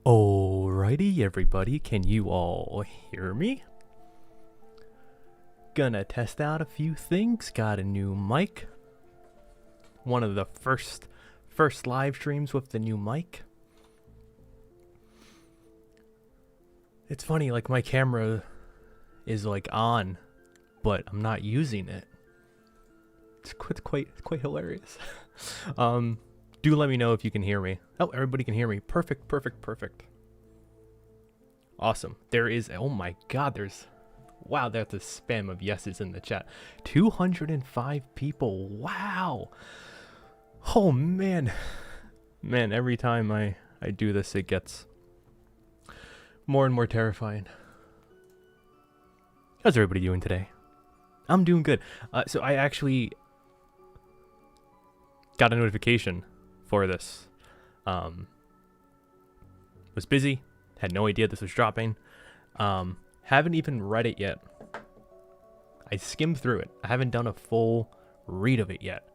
Alrighty, everybody, can you all hear me? Gonna test out a few things. Got a new mic. One of the first live streams with the new mic. It's funny, like my camera is like on, but I'm not using it. It's quite hilarious. Do let me know if you can hear me. Oh, everybody can hear me. Perfect. Awesome. There is, oh my god, wow, that's a spam of yeses in the chat. 205 people. Wow. Oh man. Man, every time I do this, it gets more and more terrifying. How's everybody doing today? I'm doing good. So I actually got a notification for this. Was busy, had no idea this was dropping. Haven't even read it yet. I skimmed through it. I haven't done a full read of it yet.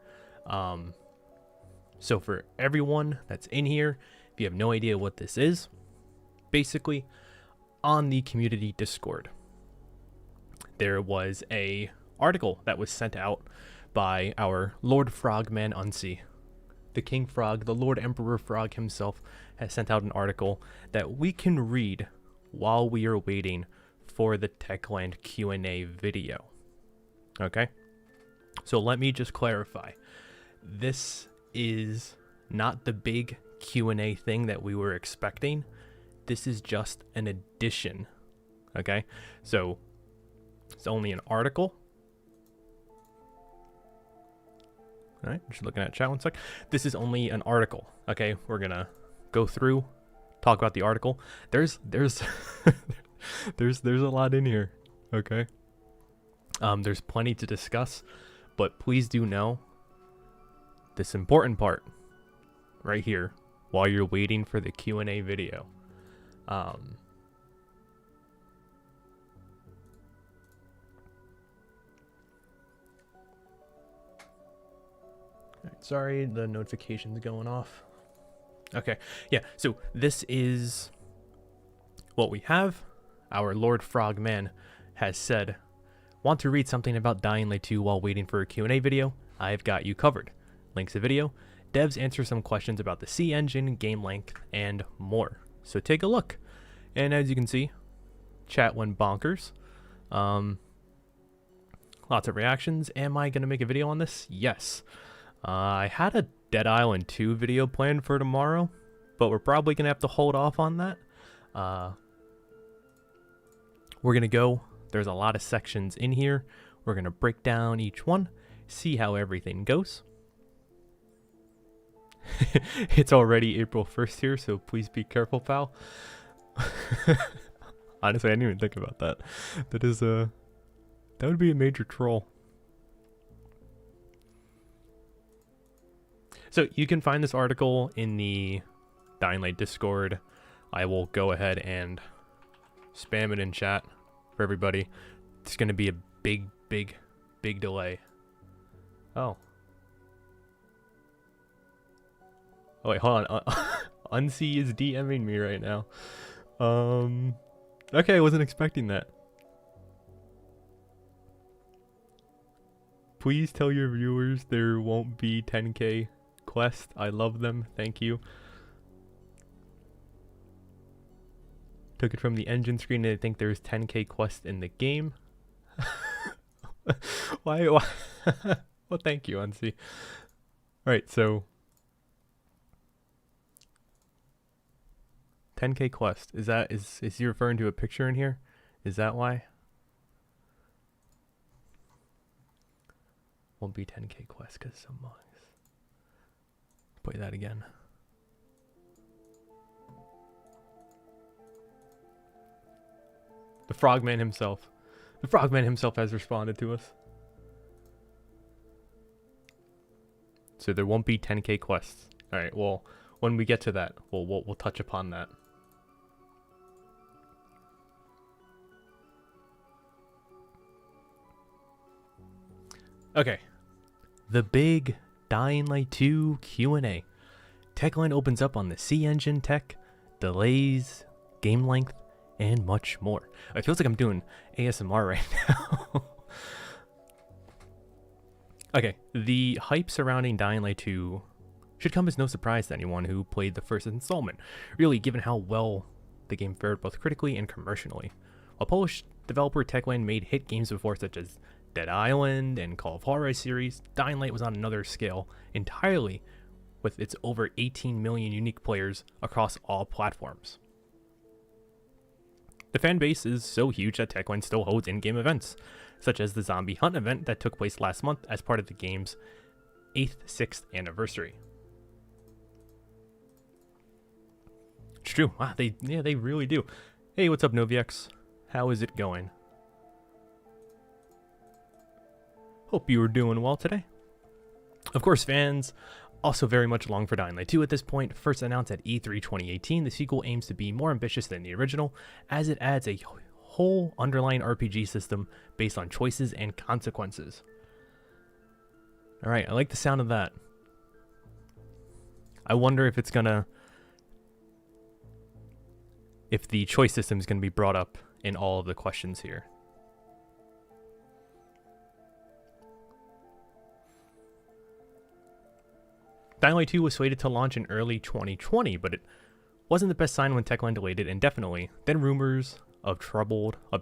So for everyone that's in here, if you have no idea what this is, basically on the community Discord, there was a article that was sent out by our Lord Frogman Unsee. The King Frog, the Lord Emperor Frog himself, has sent out an article that we can read while we are waiting for the Techland Q&A video. Okay? So let me just clarify. This is not the big Q&A thing that we were expecting. This is just an addition. Okay? So it's only an article. All right, just looking at chat one sec. This is only an article. Okay, we're gonna go through, talk about the article. There's there's a lot in here. Okay. There's plenty to discuss, but please do know this important part right here while you're waiting for the Q&A video. Sorry, the notification's going off. Okay, yeah, so this is what we have. Our Lord Frogman has said, want to read something about Dying Light 2 while waiting for a Q&A video? I've got you covered. Links to video. Devs answer some questions about the C engine, game length, and more. So take a look. And as you can see, chat went bonkers. Lots of reactions. Am I going to make a video on this? Yes. I had a Dead Island 2 video planned for tomorrow, but we're probably going to have to hold off on that. We're going to go. There's a lot of sections in here. We're going to break down each one, see how everything goes. It's already April 1st here, so please be careful, pal. Honestly, I didn't even think about that. That would be a major troll. So you can find this article in the Dying Light Discord. I will go ahead and spam it in chat for everybody. It's going to be a big delay. Oh. Oh wait, hold on. Unsee is DMing me right now. Okay, I wasn't expecting that. Please tell your viewers there won't be 10k quest. I love them. Thank you. Took it from the engine screen and I think there's 10k quest in the game. Why? Well, thank you, Unsee. Alright, so 10k quest. Is he referring to a picture in here? Is that why? Won't be 10k quest because some mugs. Play that again. The Frogman himself. The Frogman himself has responded to us. So there won't be 10k quests. Alright, well, when we get to that, we'll touch upon that. Okay. The big Dying Light 2 Q&A. Techland opens up on the C engine tech, delays, game length, and much more. It feels like I'm doing ASMR right now. Okay, the hype surrounding Dying Light 2 should come as no surprise to anyone who played the first installment, really, given how well the game fared both critically and commercially. While Polish developer Techland made hit games before such as Dead Island and Call of Juarez series, Dying Light was on another scale entirely, with its over 18 million unique players across all platforms. The fan base is so huge that Techland still holds in-game events, such as the Zombie Hunt event that took place last month as part of the game's 6th anniversary. It's true. Wow, they really do. Hey, what's up, Noviex? How is it going? Hope you are doing well today. Of course, fans also very much long for Dying Light 2 at this point. First announced at E3 2018, the sequel aims to be more ambitious than the original, as it adds a whole underlying RPG system based on choices and consequences. Alright, I like the sound of that. I wonder if the choice system is going to be brought up in all of the questions here. Dying Light 2 was slated to launch in early 2020, but it wasn't the best sign when Techland delayed it indefinitely. Then rumors of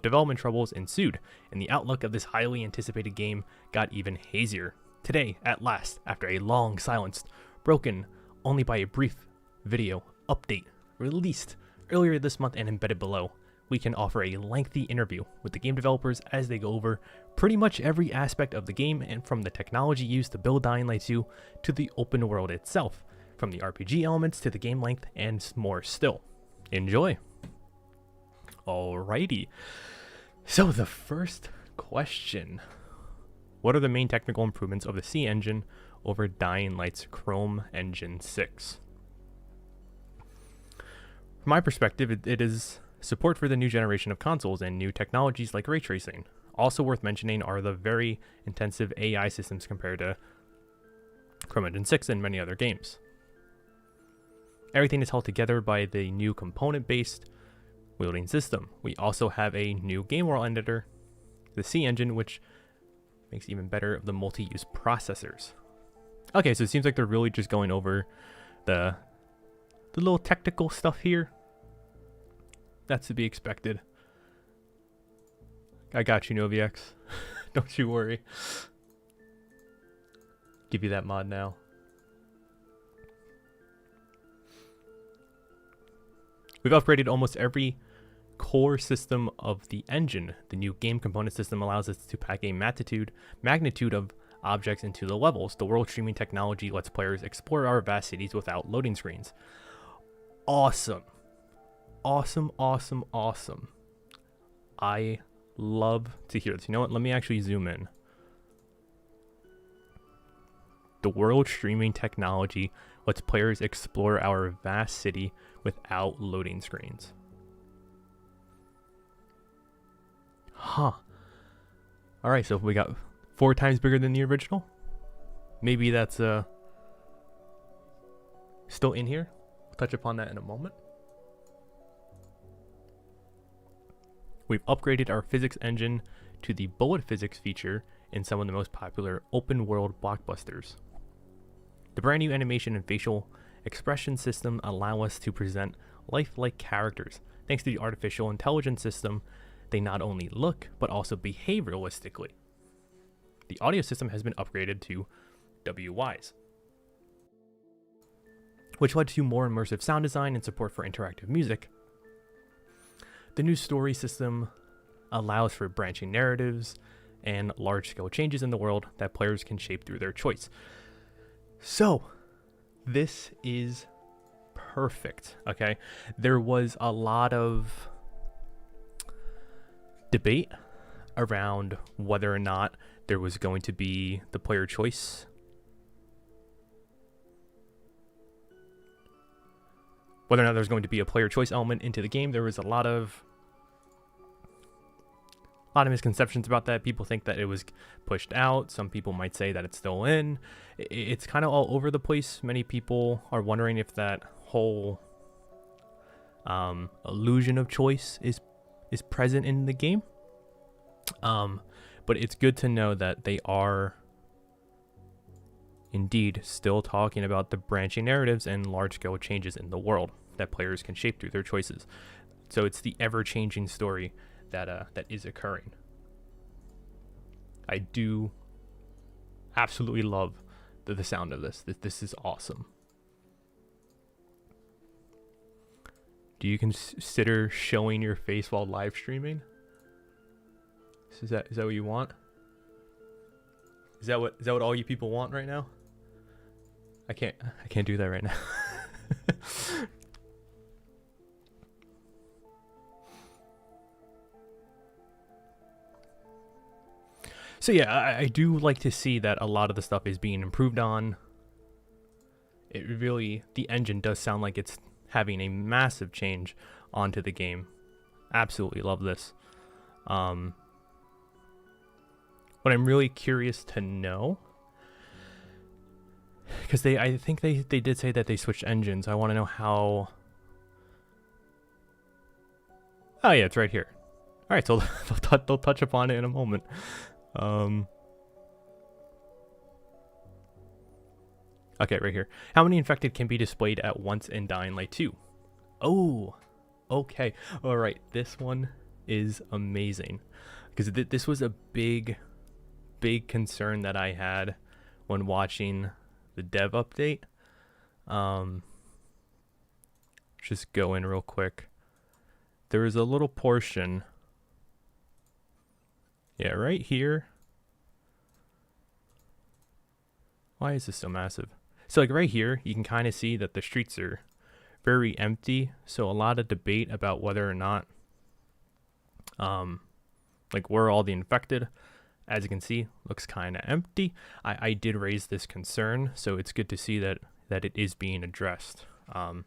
development troubles ensued, and the outlook of this highly anticipated game got even hazier. Today, at last, after a long silence, broken only by a brief video update released earlier this month and embedded below, we can offer a lengthy interview with the game developers as they go over pretty much every aspect of the game, and from the technology used to build Dying Light 2 to the open world itself, from the RPG elements to the game length and more still. Enjoy! Alrighty. So the first question. What are the main technical improvements of the C engine over Dying Light's Chrome Engine 6? From my perspective, it is support for the new generation of consoles and new technologies like ray tracing. Also worth mentioning are the very intensive AI systems compared to Chrome Engine 6 and many other games. Everything is held together by the new component-based wielding system. We also have a new game world editor, the C engine, which makes even better of the multi-use processors. Okay, so it seems like they're really just going over the little technical stuff here. That's to be expected. I got you, Noviex. Don't you worry. Give you that mod now. We've upgraded almost every core system of the engine. The new game component system allows us to pack a magnitude of objects into the levels. The world streaming technology lets players explore our vast cities without loading screens. Awesome. Awesome, awesome, awesome. I love to hear this. You know what? Let me actually zoom in. The world streaming technology lets players explore our vast city without loading screens. Huh. Alright, so if we got 4 times bigger than the original, maybe that's still in here. We'll touch upon that in a moment. We've upgraded our physics engine to the bullet physics feature in some of the most popular open world blockbusters. The brand new animation and facial expression system allow us to present lifelike characters. Thanks to the artificial intelligence system, they not only look, but also behave realistically. The audio system has been upgraded to WWise, which led to more immersive sound design and support for interactive music. The new story system allows for branching narratives and large-scale changes in the world that players can shape through their choice. So, this is perfect, okay? There was a lot of debate around whether or not there was going to be the player choice. Whether or not there's going to be a player choice element into the game. There was a lot of misconceptions about that. People think that it was pushed out. Some people might say that it's still in. It's kind of all over the place. Many people are wondering if that whole illusion of choice is present in the game. But it's good to know that they are indeed still talking about the branching narratives and large-scale changes in the world that players can shape through their choices. So it's the ever-changing story that is occurring. I do absolutely love the sound of this. This is awesome. Do you consider showing your face while live streaming? Is that what you want? Is that what all you people want right now? I can't do that right now. So yeah, I do like to see that a lot of the stuff is being improved on. It really, the engine does sound like it's having a massive change onto the game. Absolutely love this. What I'm really curious to know, because I think they did say that they switched engines. I want to know how. Oh yeah, it's right here. All right, so they'll touch upon it in a moment. Okay, right here. How many infected can be displayed at once in Dying Light 2? Oh, okay. All right, this one is amazing because this was a big concern that I had when watching the dev update. Just go in real quick. There is a little portion. Yeah, right here. Why is this so massive? So like right here, you can kind of see that the streets are very empty. So a lot of debate about whether or not, like where all the infected, as you can see, looks kind of empty. I did raise this concern, so it's good to see that it is being addressed. We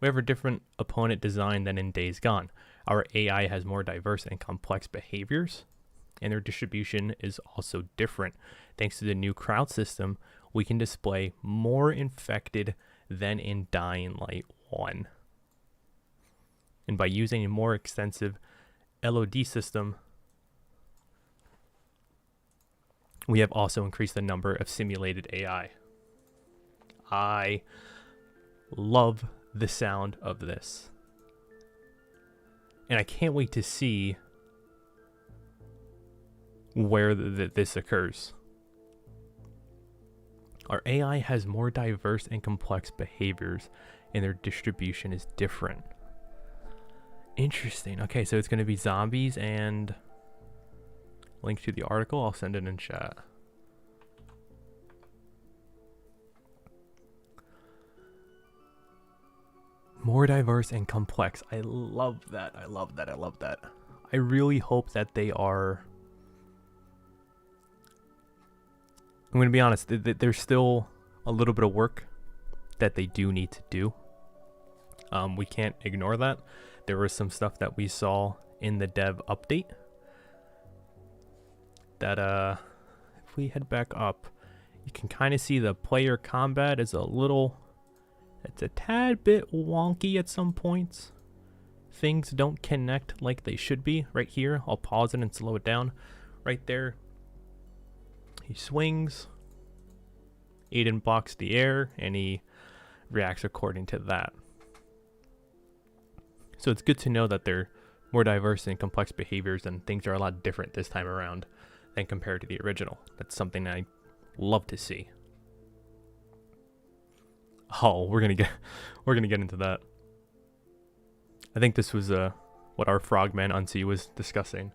have a different opponent design than in Days Gone. Our AI has more diverse and complex behaviors, and their distribution is also different. Thanks to the new crowd system, we can display more infected than in Dying Light 1. And by using a more extensive LOD system, we have also increased the number of simulated AI. I love the sound of this. And I can't wait to see where this occurs. Our AI has more diverse and complex behaviors, and their distribution is different. Interesting. Okay, so it's going to be zombies and link to the article. I'll send it in chat. More diverse and complex. I love that. I love that. I love that. I really hope that they are. I'm going to be honest. There's still a little bit of work that they do need to do. We can't ignore that. There was some stuff that we saw in the dev update that if we head back up, you can kind of see the player combat is it's a tad bit wonky at some points. Things don't connect like they should be. Right here, I'll pause it and slow it down. Right there, he swings. Aiden blocks the air, and he reacts according to that. So it's good to know that they're more diverse and complex behaviors, and things are a lot different this time around than compared to the original. That's something I love to see. Oh, we're gonna get into that. I think this was what our frogman Unsee was discussing.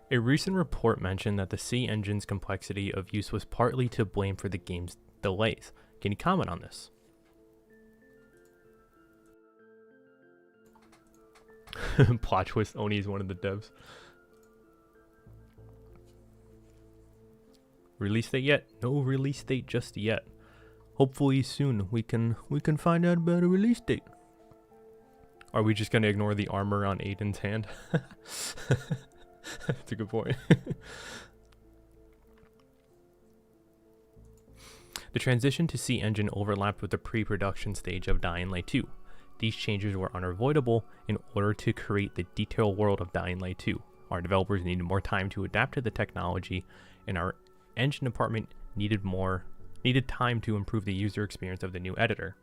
A recent report mentioned that the C engine's complexity of use was partly to blame for the game's delays. Can you comment on this? Plot twist, Oni is one of the devs. Release date yet? No release date just yet. Hopefully soon we can find out about a release date. Are we just gonna ignore the armor on Aiden's hand? That's a good point. The transition to C Engine overlapped with the pre-production stage of Dying Light 2. These changes were unavoidable in order to create the detailed world of Dying Light 2. Our developers needed more time to adapt to the technology, and our engine department needed time to improve the user experience of the new editor.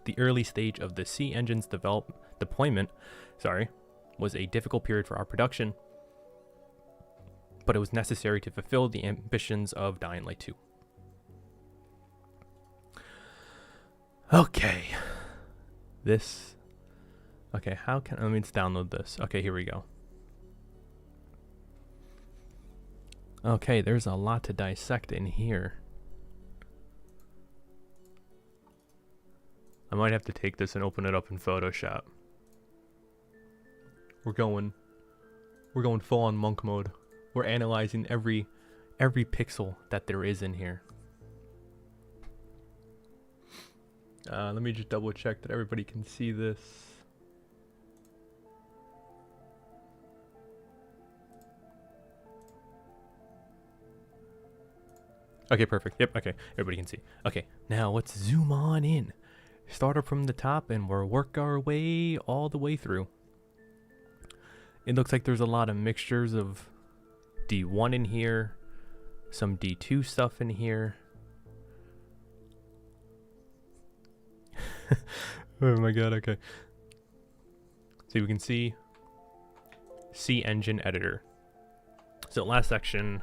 The early stage of the C Engine's deployment was a difficult period for our production, but it was necessary to fulfill the ambitions of Dying Light 2. Okay. Okay, let me just download this. Okay, here we go. Okay, there's a lot to dissect in here. I might have to take this and open it up in Photoshop. We're going full on monk mode. We're analyzing every pixel that there is in here. Let me just double check that everybody can see this. Okay, perfect. Yep, okay. Everybody can see. Okay, now let's zoom on in. Start up from the top and we'll work our way all the way through. It looks like there's a lot of mixtures of D1 in here, some D2 stuff in here. Oh my god, okay. So we can see C Engine Editor. So last section,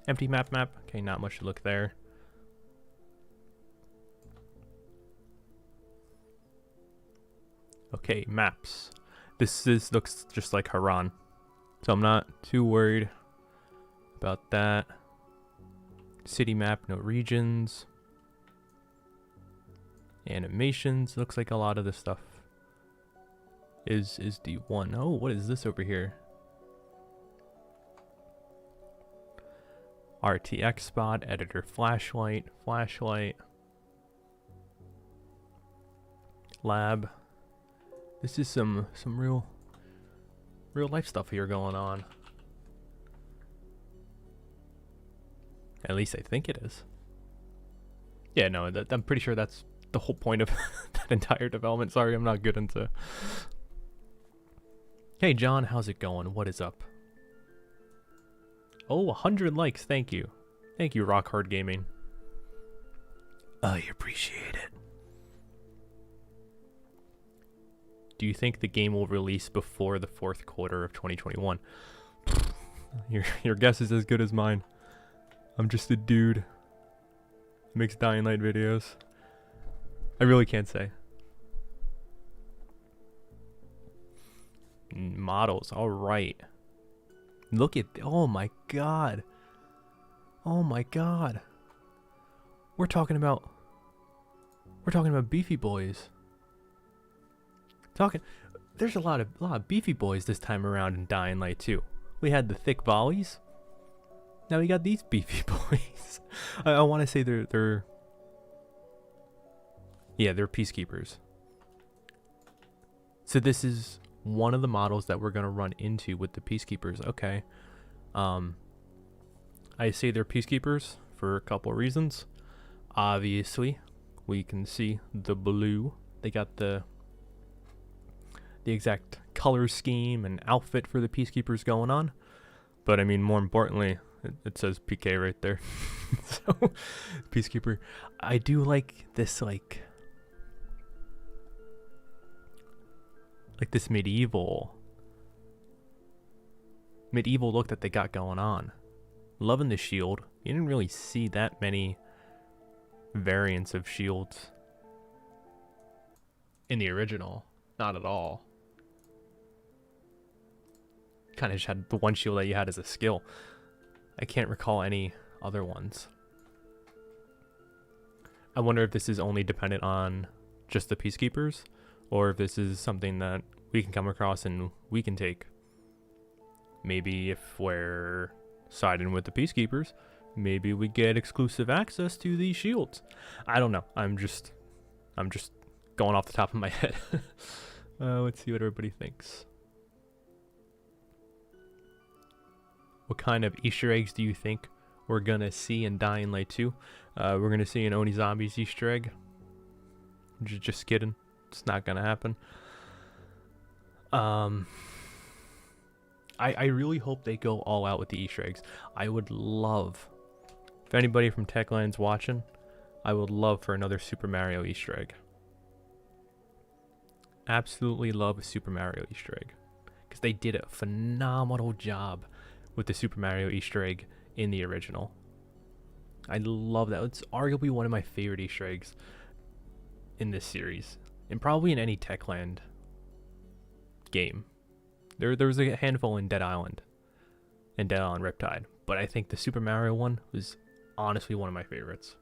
empty map. Okay, not much to look there. Okay, maps. This looks just like Haran, so I'm not too worried about that. City map, no regions. Animations, looks like a lot of this stuff is D1. Oh, what is this over here? RTX spot, editor, flashlight, lab. This is some real life stuff here going on. At least I think it is. Yeah, no, I'm pretty sure that's the whole point of that entire development. Sorry, I'm not good into... Hey John, how's it going? What is up? Oh, 100 likes, thank you. Thank you, Rock Hard Gaming. I appreciate it. Do you think the game will release before the 4th quarter of 2021? Your guess is as good as mine. I'm just a dude who makes Dying Light videos. I really can't say. Models, all right. Look at, oh my god. Oh my god. We're talking about beefy boys. There's a lot of beefy boys this time around in Dying Light 2. We had the thick volleys. Now we got these beefy boys. I want to say they're peacekeepers. So this is one of the models that we're going to run into with the peacekeepers. Okay. I say they're peacekeepers for a couple of reasons. Obviously, we can see the blue. They got the exact color scheme and outfit for the peacekeepers going on. But I mean, more importantly, it says PK right there. So, peacekeeper. I do like this, like this medieval look that they got going on. Loving the shield. You didn't really see that many variants of shields in the original. Not at all. Kind of just had the one shield that you had as a skill. I can't recall any other ones. I wonder if this is only dependent on just the peacekeepers, or if this is something that we can come across and we can take. Maybe if we're siding with the peacekeepers, maybe we get exclusive access to these shields. I don't know. I'm just going off the top of my head. Let's see what everybody thinks. What kind of Easter eggs do you think we're gonna see in Dying Light 2. We're gonna see an OniZombies Easter egg. Just kidding. It's not gonna happen. I really hope they go all out with the Easter eggs. I would love, if anybody from Techland's watching, I would love for another Super Mario Easter egg. Absolutely love a Super Mario Easter egg. Because they did a phenomenal job with the Super Mario Easter egg in the original. I love that. It's arguably one of my favorite Easter eggs in this series. And probably in any Techland game. There was a handful in Dead Island and Dead Island Riptide, but I think the Super Mario one was honestly one of my favorites.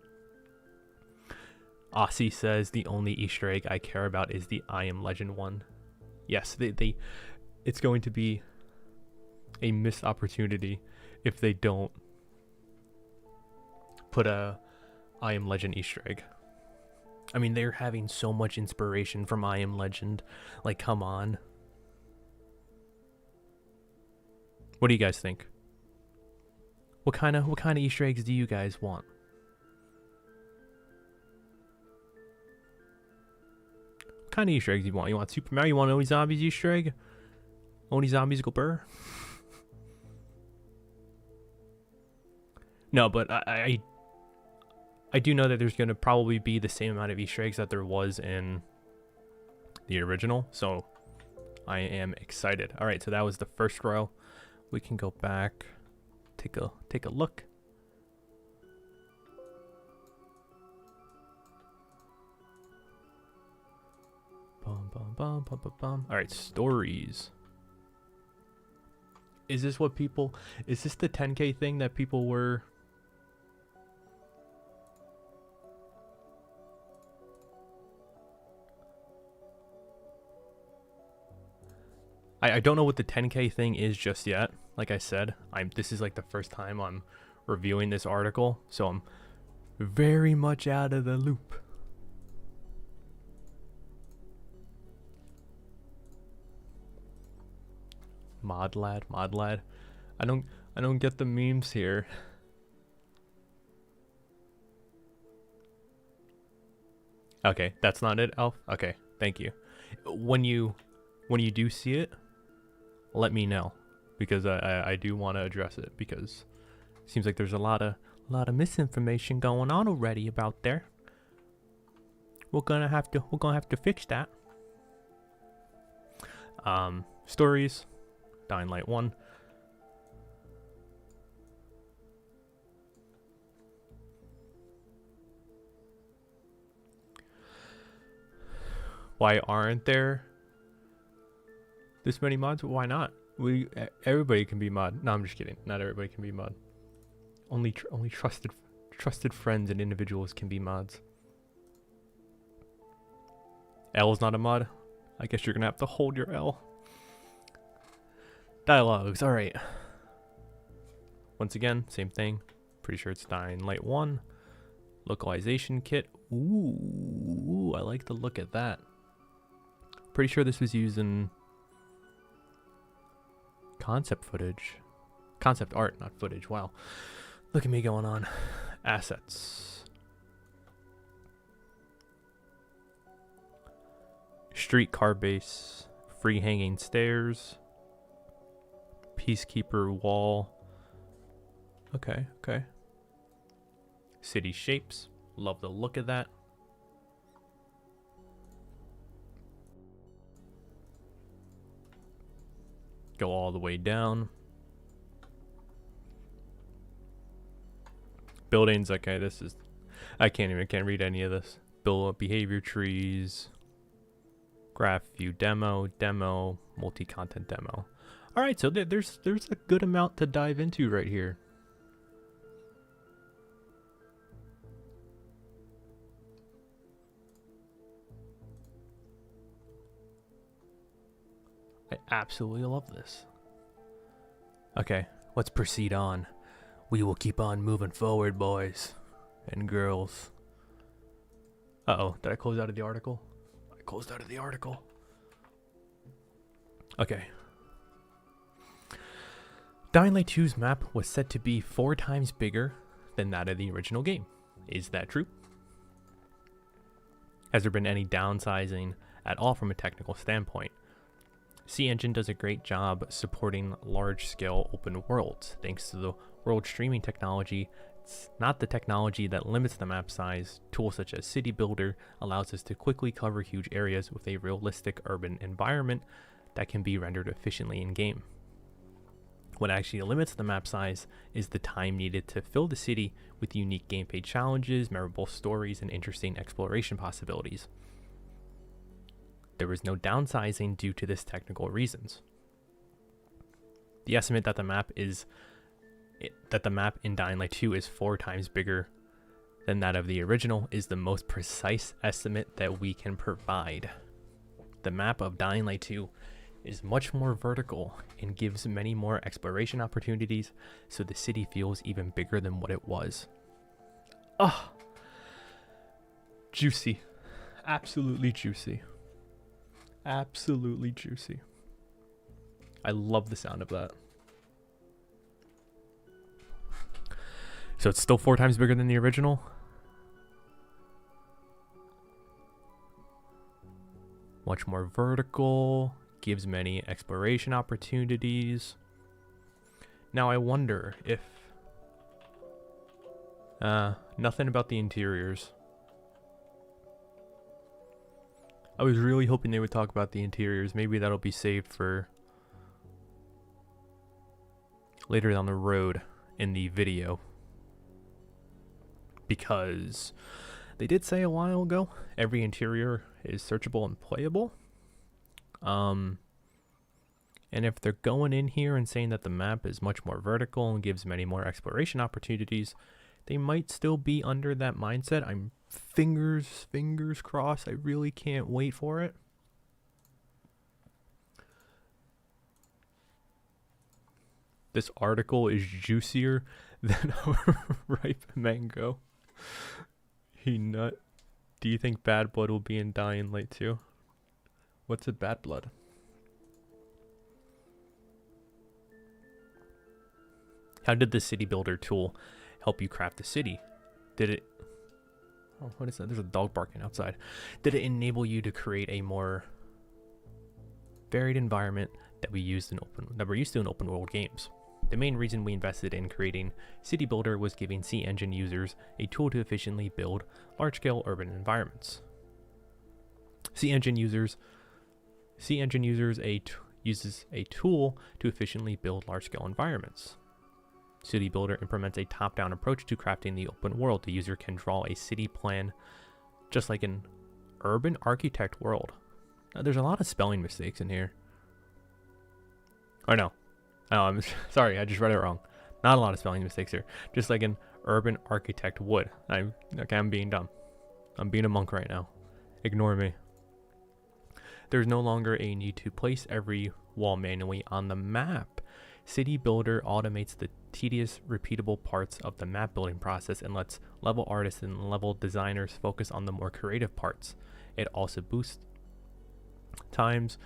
Aussie says the only Easter egg I care about is the I Am Legend one. Yes, it's going to be a missed opportunity if they don't put a I Am Legend Easter egg. I mean, they're having so much inspiration from I Am Legend. Like, come on. What do you guys think? What kind of Easter eggs do you guys want? What kind of Easter eggs do you want? You want Super Mario? You want OniZombies Easter egg? OniZombies go burr? No, but I do know that there's going to probably be the same amount of Easter eggs that there was in the original, so I am excited. All right, so that was the first row. We can go back, take a look. Bum, bum, bum, bum, bum, bum. All right, stories. Is this what people? Is this the 10K thing that people were? I don't know what the 10K thing is just yet. Like I said, this is like the first time I'm reviewing this article, so I'm very much out of the loop. Mod lad. I don't get the memes here. Okay, that's not it, Elf. Okay, thank you. When you do see it, let me know, because I do want to address it, because it seems like there's a lot of misinformation going on already about there. We're gonna have to fix that. Stories, Dying Light 1. Why aren't there this many mods? Why not? Everybody can be mod. No, I'm just kidding. Not everybody can be mod. Only trusted friends and individuals can be mods. L is not a mod. I guess you're gonna have to hold your L. Dialogues. All right. Once again, same thing. Pretty sure it's Dying Light 1. Localization kit. Ooh, I like the look at that. Pretty sure this was used in concept footage. Concept art, not footage. Wow. Look at me going on. Assets. Streetcar base. Free hanging stairs. Peacekeeper wall. Okay. City shapes. Love the look of that. Go all the way down. Buildings. Okay, this is. I can't read any of this. Build up behavior trees. Graph view demo, multi-content demo. All right, so there's a good amount to dive into right here. I absolutely love this. Okay, let's proceed on. We will keep on moving forward, boys and girls. Uh-oh, did I close out of the article? I closed out of the article. Okay. Dying Light 2's map was said to be 4 times bigger than that of the original game. Is that true? Has there been any downsizing at all from a technical standpoint? CEngine does a great job supporting large-scale open worlds. Thanks to the world streaming technology, it's not the technology that limits the map size. Tools such as City Builder allows us to quickly cover huge areas with a realistic urban environment that can be rendered efficiently in-game. What actually limits the map size is the time needed to fill the city with unique gameplay challenges, memorable stories, and interesting exploration possibilities. There was no downsizing due to this technical reasons. The estimate that the map in Dying Light 2 is 4 times bigger than that of the original is the most precise estimate that we can provide. The map of Dying Light 2 is much more vertical and gives many more exploration opportunities, so the city feels even bigger than what it was. Ah, juicy. Absolutely juicy. Absolutely juicy. I love the sound of that. So it's still 4 times bigger than the original? Much more vertical, gives many exploration opportunities. Now I wonder if... nothing about the interiors. I was really hoping they would talk about the interiors. Maybe that'll be saved for later down the road in the video. Because they did say a while ago, every interior is searchable and playable. And if they're going in here and saying that the map is much more vertical and gives many more exploration opportunities, they might still be under that mindset. I'm fingers crossed. I really can't wait for it. This article is juicier than a ripe mango. He nut. Do you think Bad Blood will be in Dying Light 2? What's a Bad Blood? How did the City Builder tool help you craft the city? Did it... Oh, what is that? There's a dog barking outside. Did it enable you to create a more varied environment that we're used to in open world games? The main reason we invested in creating City Builder was giving CEngine users a tool to efficiently build large-scale urban environments. CEngine uses a tool to efficiently build large-scale environments. City Builder implements a top-down approach to crafting the open world. The user can draw a city plan just like an urban architect world. Now, there's a lot of spelling mistakes in here. Or no. Oh, I'm sorry, I just read it wrong. Not a lot of spelling mistakes here. Just like an urban architect would. I'm being dumb. I'm being a monk right now. Ignore me. There's no longer a need to place every wall manually on the map. City Builder automates the tedious, repeatable parts of the map building process and lets level artists and level designers focus on the more creative parts. It also boosts times,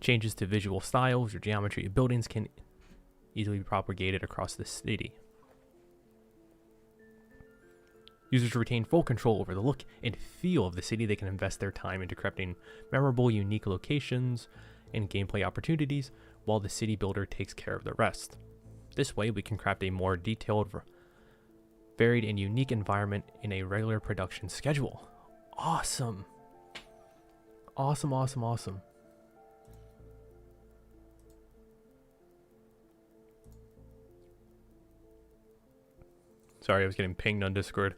changes to visual styles or geometry of buildings can easily be propagated across the city. Users retain full control over the look and feel of the city. They can invest their time into crafting memorable, unique locations and gameplay opportunities, while the City Builder takes care of the rest. This way, we can craft a more detailed, varied, and unique environment in a regular production schedule. Awesome. Awesome, awesome, awesome. Sorry, I was getting pinged on Discord.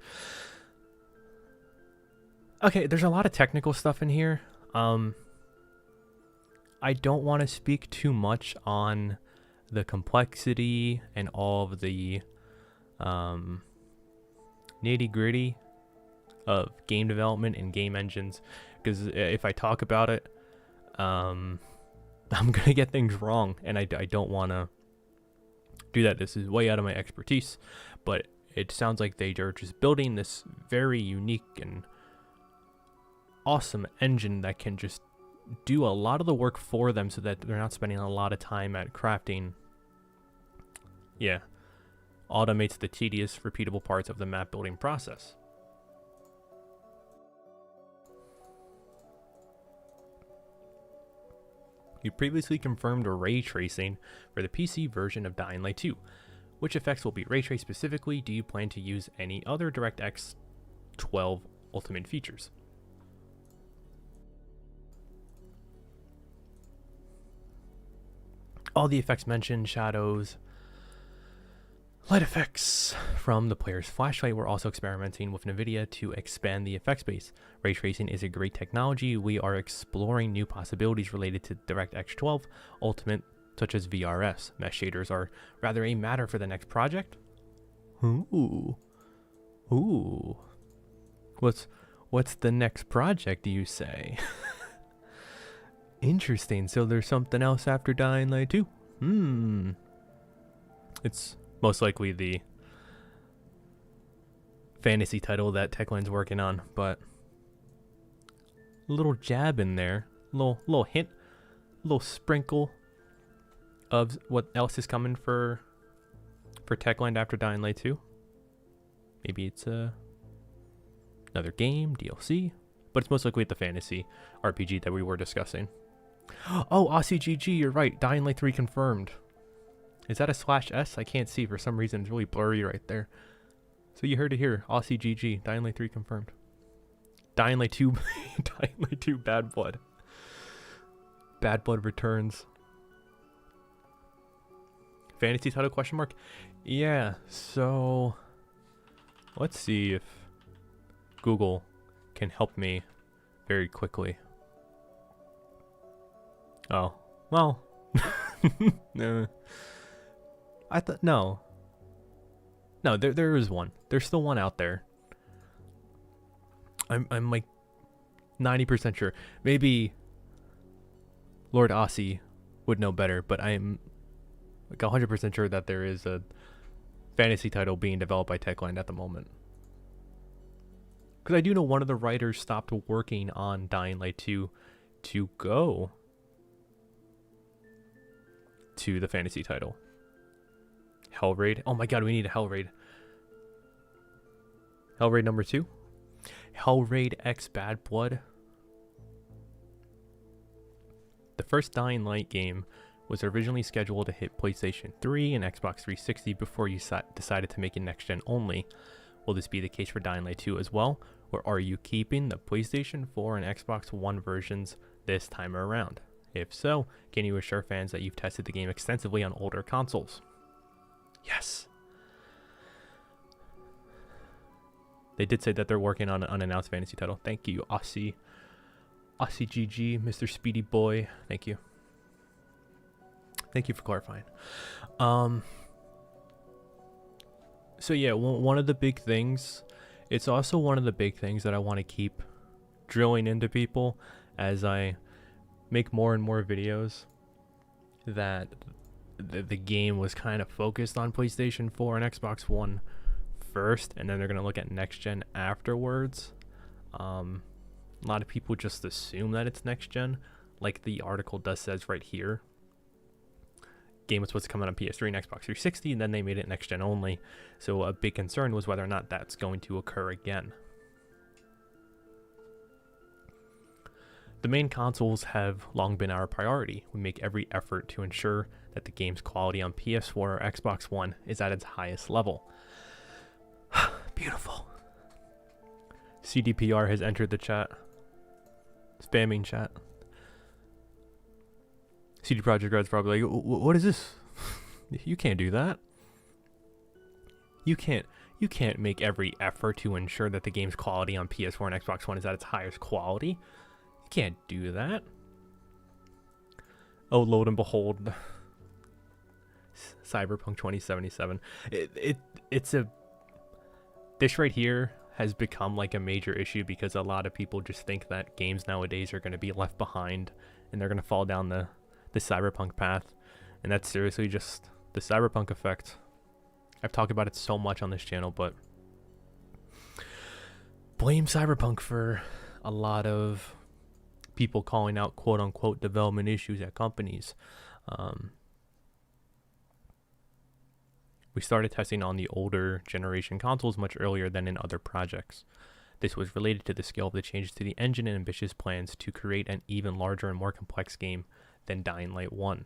Okay, there's a lot of technical stuff in here. I don't want to speak too much on the complexity and all of the nitty-gritty of game development and game engines, because if I talk about it, I'm gonna get things wrong, and I don't want to do that. This is way out of my expertise, but it sounds like they are just building this very unique and awesome engine that can just do a lot of the work for them, so that they're not spending a lot of time at crafting yeah, automates the tedious, repeatable parts of the map building process. You previously confirmed ray tracing for the PC version of Dying Light 2. Which effects will be ray traced specifically? Do you plan to use any other DirectX 12 Ultimate features? All the effects mentioned, shadows, light effects from the player's flashlight. We're also experimenting with NVIDIA to expand the effect space. Ray tracing is a great technology. We are exploring new possibilities related to DirectX 12 Ultimate, such as VRS. Mesh shaders are rather a matter for the next project. Ooh. Ooh. What's the next project, do you say? Interesting. So there's something else after Dying Light 2. It's most likely the fantasy title that Techland's working on, but a little jab in there, little hint, little sprinkle of what else is coming for Techland after Dying Light 2. Maybe it's another game, DLC, but it's most likely the fantasy RPG that we were discussing. Oh, AussieGG, you're right. Dying Light 3 confirmed. Is that a /S? I can't see for some reason. It's really blurry right there. So you heard it here. AussieGG. Dying Light 3 confirmed. Dying Light 2. Dying Light 2 Bad Blood. Bad Blood returns. Fantasy title question mark? Yeah, so let's see if Google can help me very quickly. Oh, well. No. I thought, no, there is one. There's still one out there. I'm like 90% sure. Maybe Lord Aussie would know better, but I'm like 100% sure that there is a fantasy title being developed by Techland at the moment. Because I do know one of the writers stopped working on Dying Light 2 to go to the fantasy title. Hellraid. Oh my god, we need a Hellraid. Hellraid number 2. Hellraid X Bad Blood. The first Dying Light game was originally scheduled to hit PlayStation 3 and Xbox 360 before you decided to make it next-gen only. Will this be the case for Dying Light 2 as well? Or are you keeping the PlayStation 4 and Xbox One versions this time around? If so, can you assure fans that you've tested the game extensively on older consoles? Yes. They did say that they're working on an unannounced fantasy title. Thank you, AussieGG, Mr. Speedy Boy. Thank you. Thank you for clarifying. So yeah, one of the big things, it's also one of the big things that I want to keep drilling into people as I make more and more videos, that the game was kind of focused on PlayStation 4 and Xbox One first, and then they're going to look at next gen afterwards. A lot of people just assume that it's next gen, like the article says right here. Game was supposed to come out on PS3 and Xbox 360, and then they made it next gen only. So a big concern was whether or not that's going to occur again. The main consoles have long been our priority. We make every effort to ensure that the game's quality on PS4 or Xbox One is at its highest level. Beautiful. CDPR has entered the chat. Spamming chat. CD Projekt Red's probably like, what is this? You can't do that. You can't make every effort to ensure that the game's quality on PS4 and Xbox One is at its highest quality. You can't do that. Oh, lo and behold, Cyberpunk 2077. This right here has become like a major issue because a lot of people just think that games nowadays are going to be left behind and they're going to fall down the Cyberpunk path, and that's seriously just the Cyberpunk effect. I've talked about it so much on this channel, but blame Cyberpunk for a lot of people calling out quote-unquote development issues at companies. We started testing on the older generation consoles much earlier than in other projects. This was related to the scale of the changes to the engine and ambitious plans to create an even larger and more complex game than Dying Light 1.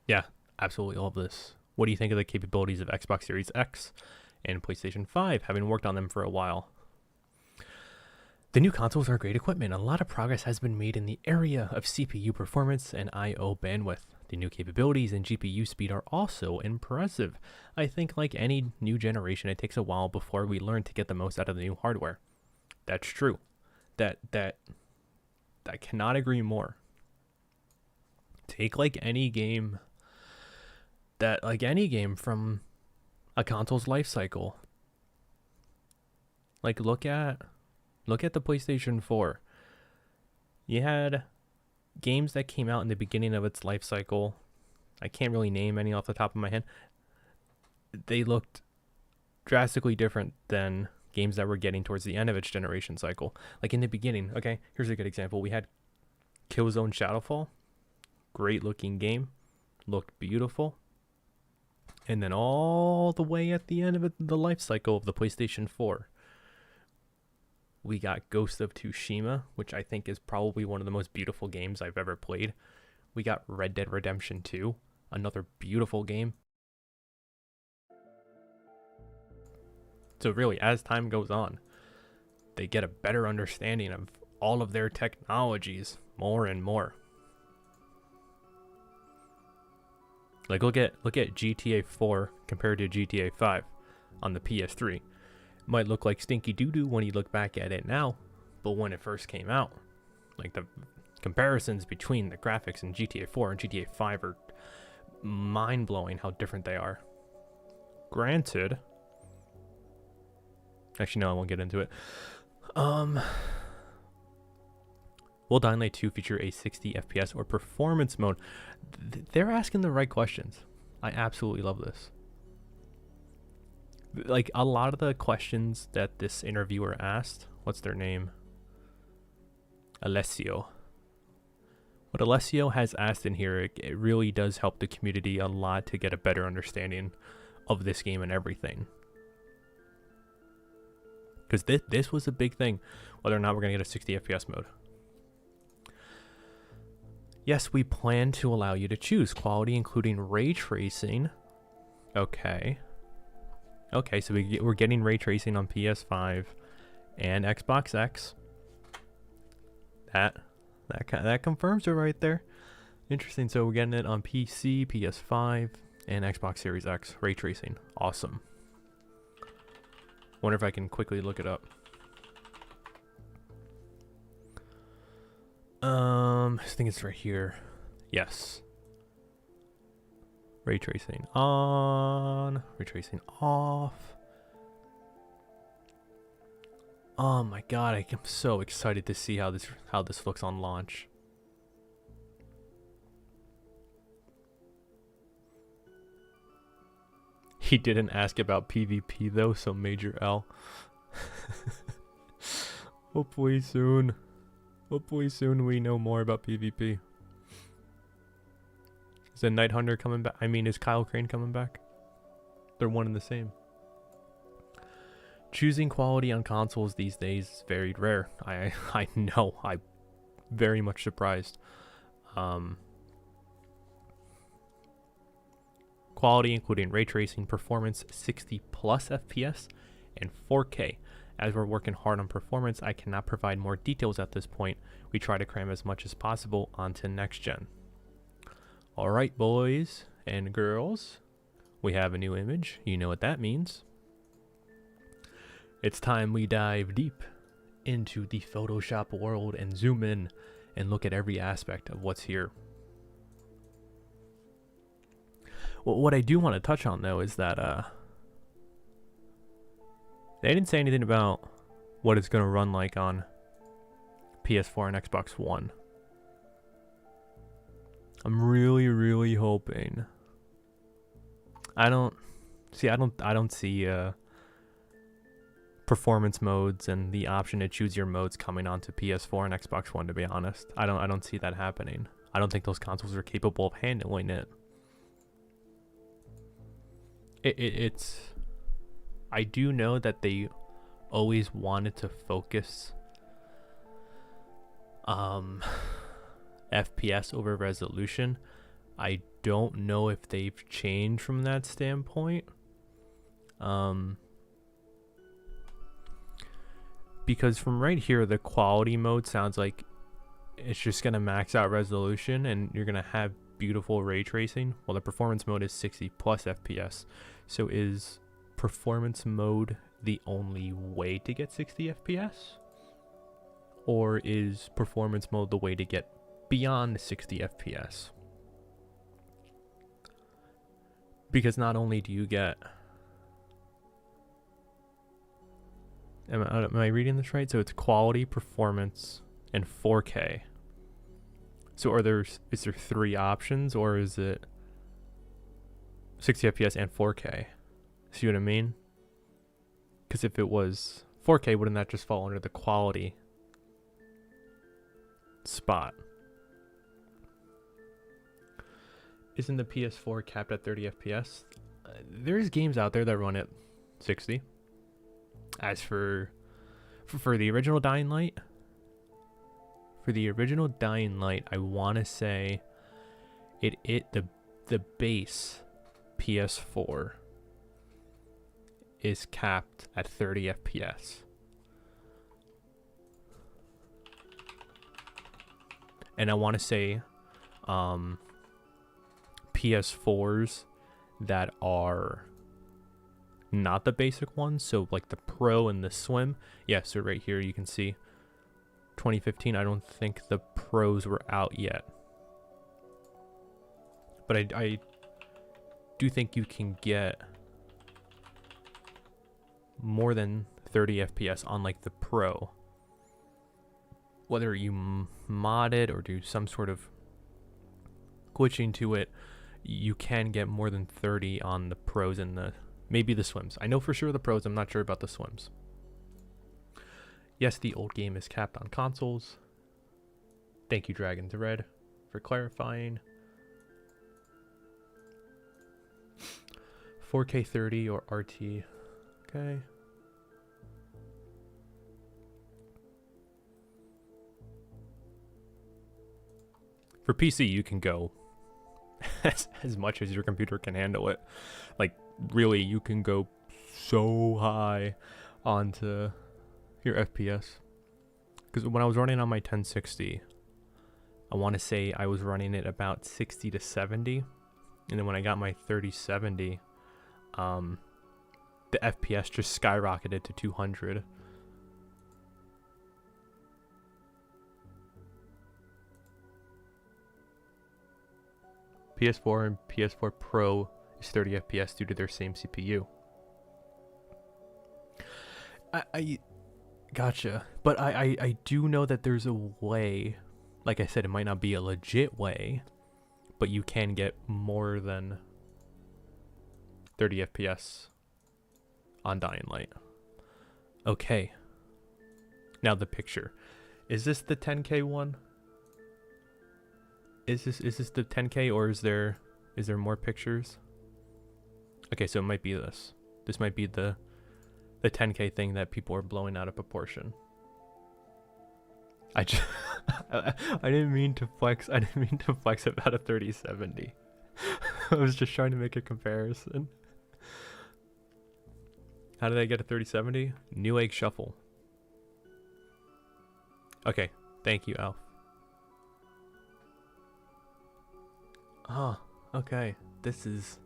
Yeah, absolutely love this. What do you think of the capabilities of Xbox Series X and PlayStation 5, having worked on them for a while? The new consoles are great equipment. A lot of progress has been made in the area of CPU performance and I/O bandwidth. The new capabilities and GPU speed are also impressive. I think like any new generation, it takes a while before we learn to get the most out of the new hardware. That's true. I cannot agree more. Take like any game from a console's life cycle. Like look at the PlayStation 4. You had games that came out in the beginning of its life cycle. I can't really name any off the top of my head. They looked drastically different than games that were getting towards the end of its generation cycle. Like in the beginning, okay, here's a good example. We had Killzone Shadowfall. Great looking game. Looked beautiful. And then all the way at the end of the life cycle of the PlayStation 4, we got Ghost of Tsushima, which I think is probably one of the most beautiful games I've ever played. We got Red Dead Redemption 2, another beautiful game. So really, as time goes on, they get a better understanding of all of their technologies more and more. Like look at GTA 4 compared to GTA 5 on the PS3. Might look like stinky doo-doo when you look back at it now, but when it first came out, like the comparisons between the graphics in GTA 4 and GTA 5 are mind-blowing how different they are. Granted, actually no, I won't get into it. Will Dying Light 2 feature a 60 FPS or performance mode? They're asking the right questions. I absolutely love this. Like a lot of the questions that this interviewer asked, what's their name? Alessio. What Alessio has asked in here, it really does help the community a lot to get a better understanding of this game and everything. Because this was a big thing, whether or not we're going to get a 60 FPS mode. Yes, we plan to allow you to choose quality, including ray tracing. Okay. Okay, so we're getting ray tracing on PS5 and Xbox X. That confirms it right there. Interesting. So we're getting it on PC, PS5, and Xbox Series X. Ray tracing. Awesome. Wonder if I can quickly look it up. I think it's right here. Yes. Ray tracing on, ray tracing off. Oh my god, I'm so excited to see how this looks on launch. He didn't ask about PvP though, so major L. Hopefully soon. Hopefully soon we know more about PvP. Is the Night Hunter coming back? I mean, is Kyle Crane coming back? They're one and the same. Choosing quality on consoles these days is very rare. I know. I'm very much surprised. Quality including ray tracing, performance, 60 plus FPS, and 4K. As we're working hard on performance, I cannot provide more details at this point. We try to cram as much as possible onto next gen. Alright, boys and girls, we have a new image. You know what that means. It's time we dive deep into the Photoshop world and zoom in and look at every aspect of what's here. Well, what I do want to touch on though is that they didn't say anything about what it's going to run like on PS4 and Xbox One. I'm really hoping. I don't see performance modes and the option to choose your modes coming onto PS4 and Xbox One, to be honest. I don't see that happening. I don't think those consoles are capable of handling it. It's I do know that they always wanted to focus FPS over resolution. I don't know if they've changed from that standpoint. Because from right here, the quality mode sounds like it's just going to max out resolution and you're going to have beautiful ray tracing. Well, the performance mode is 60 plus FPS. So is performance mode the only way to get 60 FPS? Or is performance mode the way to get beyond 60 FPS? Because not only do you get... Am I reading this right? So it's quality, performance, and 4K. So is there 3 options, or is it 60 FPS and 4K? See what I mean? Because if it was 4K, wouldn't that just fall under the quality spot? Isn't the PS4 capped at 30 FPS? There's games out there that run at 60. As for the original Dying Light, I want to say the base PS4 is capped at 30 FPS. And I want to say PS4s that are not the basic ones, so like the Pro and the Slim. Yeah, so right here you can see 2015. I don't think the Pros were out yet, but I do think you can get more than 30 FPS on like the Pro. Whether you mod it or do some sort of glitching to it, you can get more than 30 on the Pros and maybe the Swims. I know for sure the Pros, I'm not sure about the Swims. Yes, the old game is capped on consoles. Thank you, Dragon's Red, for clarifying. 4K 30 or RT. Okay. For PC, you can go as much as your computer can handle it. Like, really, you can go so high onto your FPS. Because when I was running on my 1060, I want to say I was running it about 60 to 70. And then when I got my 3070, the FPS just skyrocketed to 200. PS4 and PS4 Pro is 30 FPS due to their same CPU. I gotcha, but I do know that there's a way. Like I said, it might not be a legit way, but you can get more than 30 FPS on Dying Light. Okay. Now the picture. Is this the 10K one? Is this the 10K, or is there more pictures? Okay, so it might be this. This might be the 10K thing that people are blowing out of proportion. I didn't mean to flex. I didn't mean to flex about a 3070. I was just trying to make a comparison. How did I get a 3070? New Egg Shuffle. Okay, thank you, Alf. Oh, okay. This is...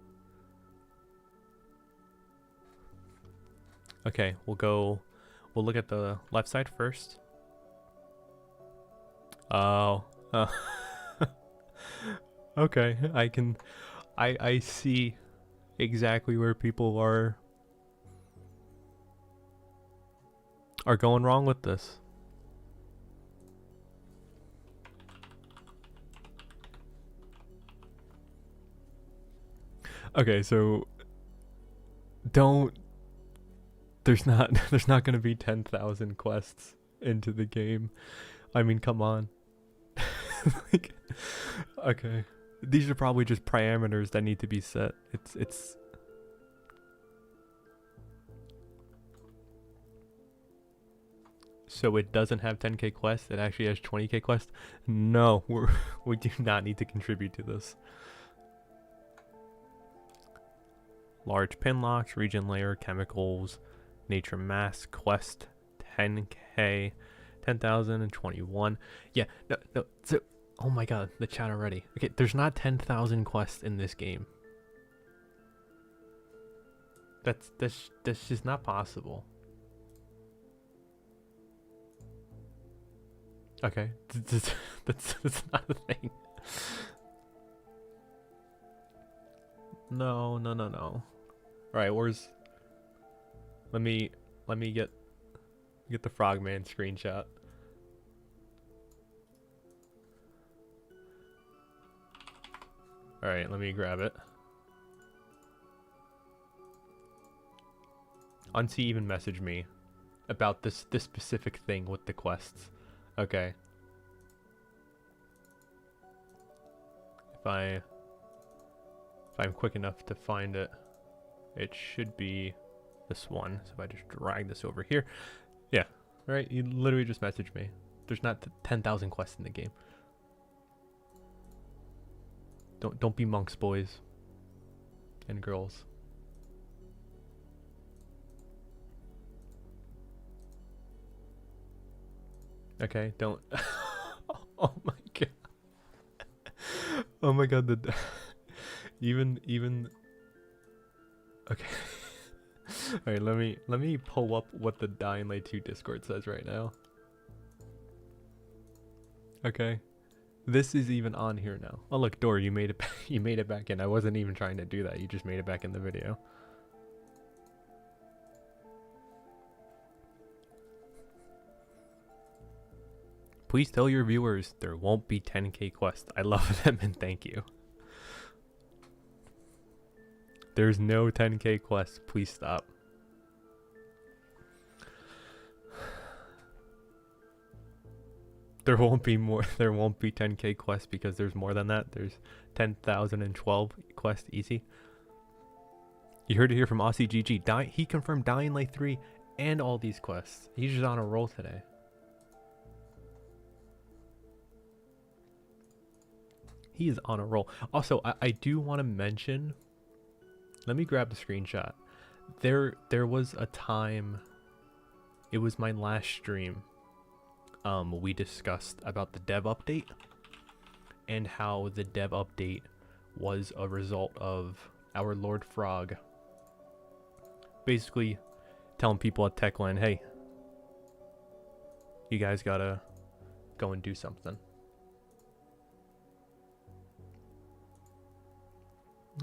Okay, we'll look at the left side first. Oh. Okay, I see exactly where people are going wrong with this. Okay, so there's not going to be 10,000 quests into the game. I mean, come on. Like, Okay. These are probably just parameters that need to be set. It's so it doesn't have 10k quests, it actually has 20k quests. No, we do not need to contribute to this. Large pin locks, region layer, chemicals, nature mass, quest, 10k, 10,021. Yeah, no, so, oh my god, the chat already. Okay, there's not 10,000 quests in this game. That's just not possible. Okay, that's not a thing. No. Alright, where's... Let me get the frogman screenshot. Alright, let me grab it. Unsee even messaged me about this specific thing with the quests. Okay. If I'm quick enough to find it, it should be this one. So if I just drag this over here, yeah, right. You literally just messaged me. There's not 10,000 quests in the game. Don't be monks, boys and girls. Okay, don't. Oh my god. Oh my god, the even okay. Alright, let me pull up what the Dying Light 2 Discord says right now. Okay. This is even on here now. Oh look, Dor, you made it back in. I wasn't even trying to do that. You just made it back in the video. Please tell your viewers there won't be 10k quests. I love them and thank you. There's no 10k quests. Please stop. There won't be 10k quests because there's more than that. There's 10,012 quests easy. You heard it here from Aussie GG. He confirmed Dying Light 3 and all these quests. He's just on a roll today. He is on a roll. Also, I do want to mention, let me grab the screenshot. There was a time, it was my last stream, we discussed about the dev update and how the dev update was a result of our Lord Frog basically telling people at Techland, hey, you guys gotta go and do something.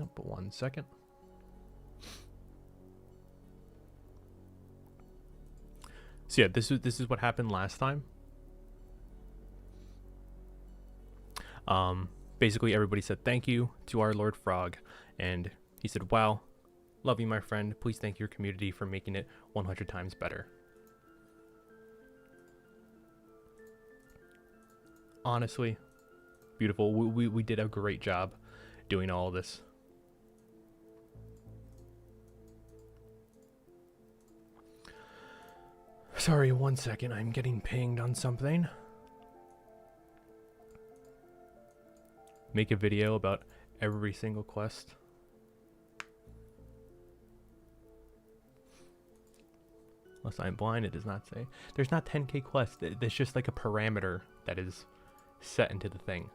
Oh, but 1 second. So yeah, this is what happened last time. Basically everybody said thank you to our Lord Frog, and he said, wow, love you, my friend. Please thank your community for making it 100 times better. Honestly, beautiful. We did a great job doing all of this. Sorry, 1 second. I'm getting pinged on something. Make a video about every single quest. Unless I'm blind, it does not say. There's not 10k quests. There's just like a parameter that is set into the thing.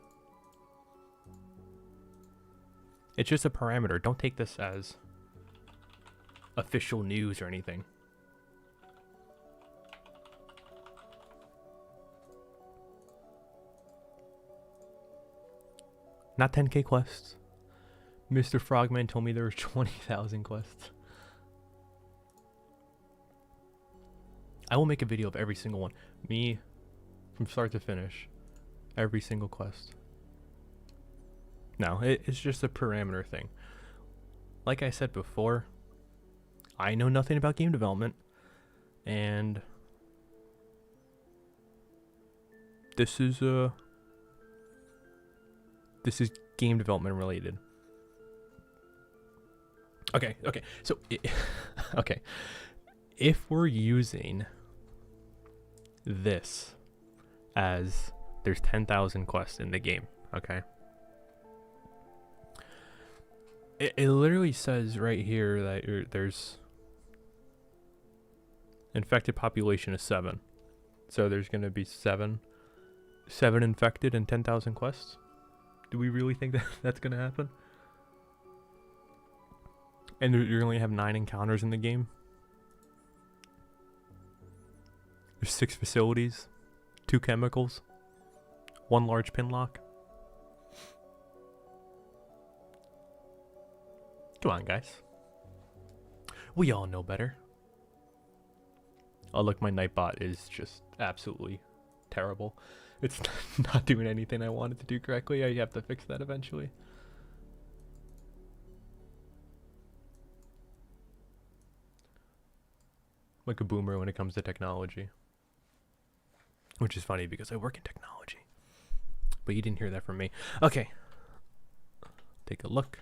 It's just a parameter. Don't take this as official news or anything. Not 10k quests. Mr. Frogman told me there were 20,000 quests. I will make a video of every single one. Me, from start to finish. Every single quest. No, it's just a parameter thing. Like I said before, I know nothing about game development. And this is This is game development related. Okay. So, okay. If we're using this as there's 10,000 quests in the game, okay? It literally says right here that there's infected population of 7. So there's going to be 7 infected and 10,000 quests. Do we really think that that's going to happen? And you're going to have 9 encounters in the game. There's 6 facilities, 2 chemicals, 1 large pin lock. Come on, guys. We all know better. Oh, look, my Nightbot is just absolutely terrible. It's not doing anything I wanted to do correctly. I have to fix that eventually. I'm like a boomer when it comes to technology. Which is funny because I work in technology. But you didn't hear that from me. Okay. Take a look.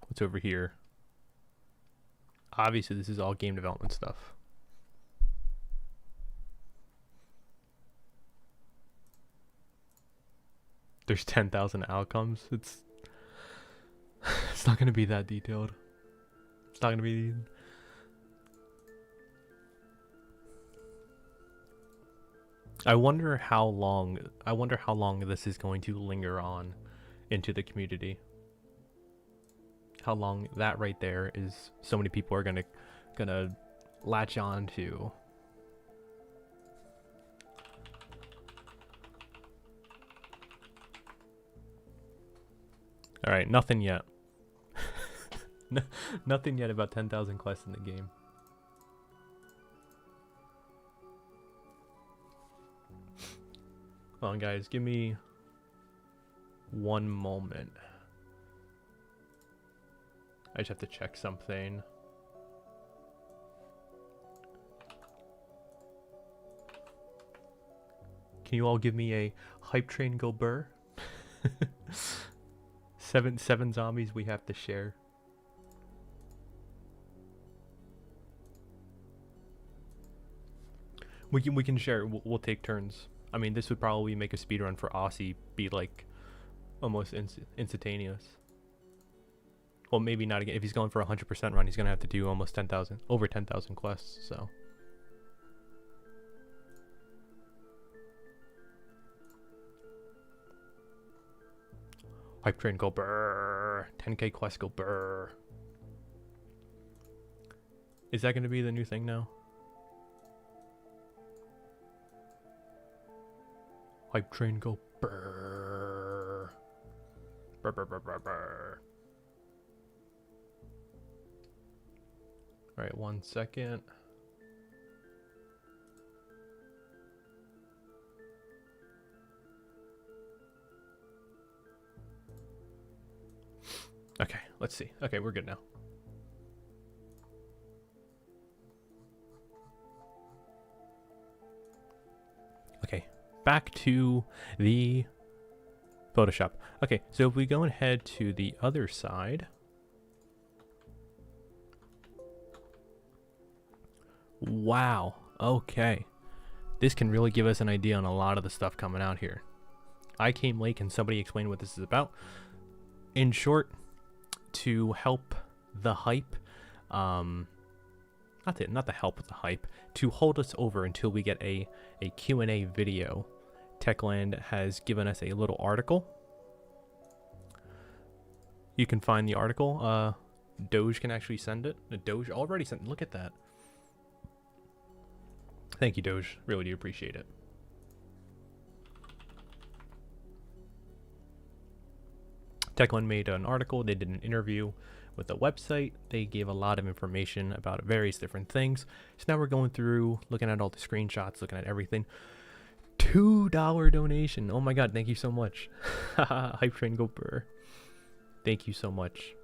What's over here? Obviously, this is all game development stuff. There's 10,000 outcomes. It's not going to be that detailed. It's not going to be... I wonder how long this is going to linger on into the community. How long that right there is so many people are gonna latch on to. All right, nothing yet. Nothing yet about 10,000 quests in the game. Come on, guys, give me one moment. I just have to check something. Can you all give me a hype train go burr? seven zombies we have to share. We can share. We'll take turns. I mean, this would probably make a speedrun for Aussie be like almost instantaneous. Well, maybe not again. If he's going for a 100% run, he's gonna have to do almost 10,000, over 10,000 quests. So. Hype train go brrr. 10k quest go brrr. Is that gonna be the new thing now? Hype train go brrr. Brr brr brr brr brr. Alright, 1 second. Okay, let's see. Okay, we're good now. Okay, back to the Photoshop. Okay, so if we go ahead to the other side. Wow, okay. This can really give us an idea on a lot of the stuff coming out here. I came late. Can somebody explain what this is about? In short, to help the hype, not to help with the hype, to hold us over until we get a Q&A video, Techland has given us a little article. You can find the article. Doge can actually send it. Doge already sent it. Look at that. Thank you, Doge. Really do appreciate it. Techland made an article. They did an interview with the website. They gave a lot of information about various different things. So now we're going through, looking at all the screenshots, looking at everything. $2 donation. Oh my god, thank you so much. Hype train go burr. Thank you so much.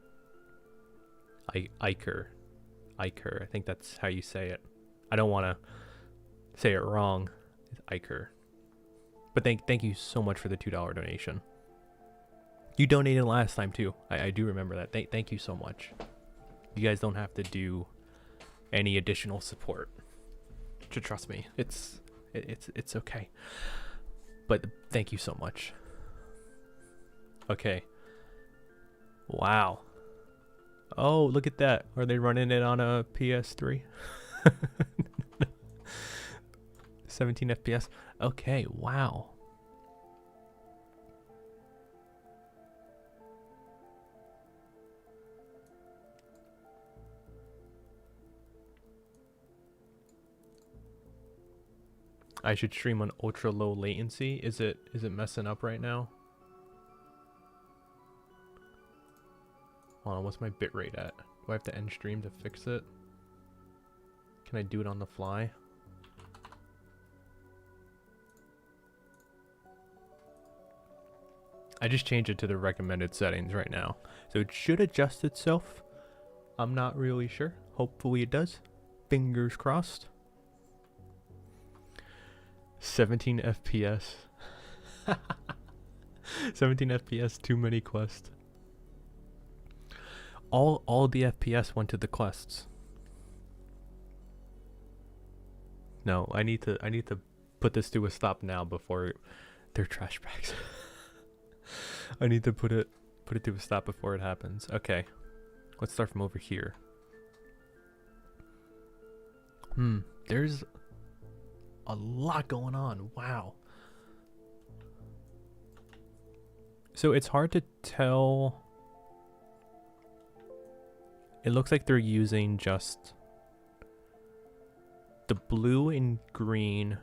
Iker. I think that's how you say it. I don't want to say it wrong. It's Iker. But thank you so much for the $2 donation. You donated last time too. I do remember that. Thank you so much. You guys don't have to do any additional support. Trust me, it's okay. But thank you so much. Okay. Wow. Oh, look at that. Are they running it on a PS3? 17 FPS. Okay, wow. I should stream on ultra low latency. Is it messing up right now? Hold on, what's my bitrate at? Do I have to end stream to fix it? Can I do it on the fly? I just changed it to the recommended settings right now. So it should adjust itself. I'm not really sure. Hopefully it does. Fingers crossed. 17 FPS. 17 FPS, too many quests. All the FPS went to the quests. No, I need to put this to a stop now before they're trash bags. I need to put it to a stop before it happens. Okay. Let's start from over here. There's a lot going on. Wow. So it's hard to tell. It looks like they're using just the blue and green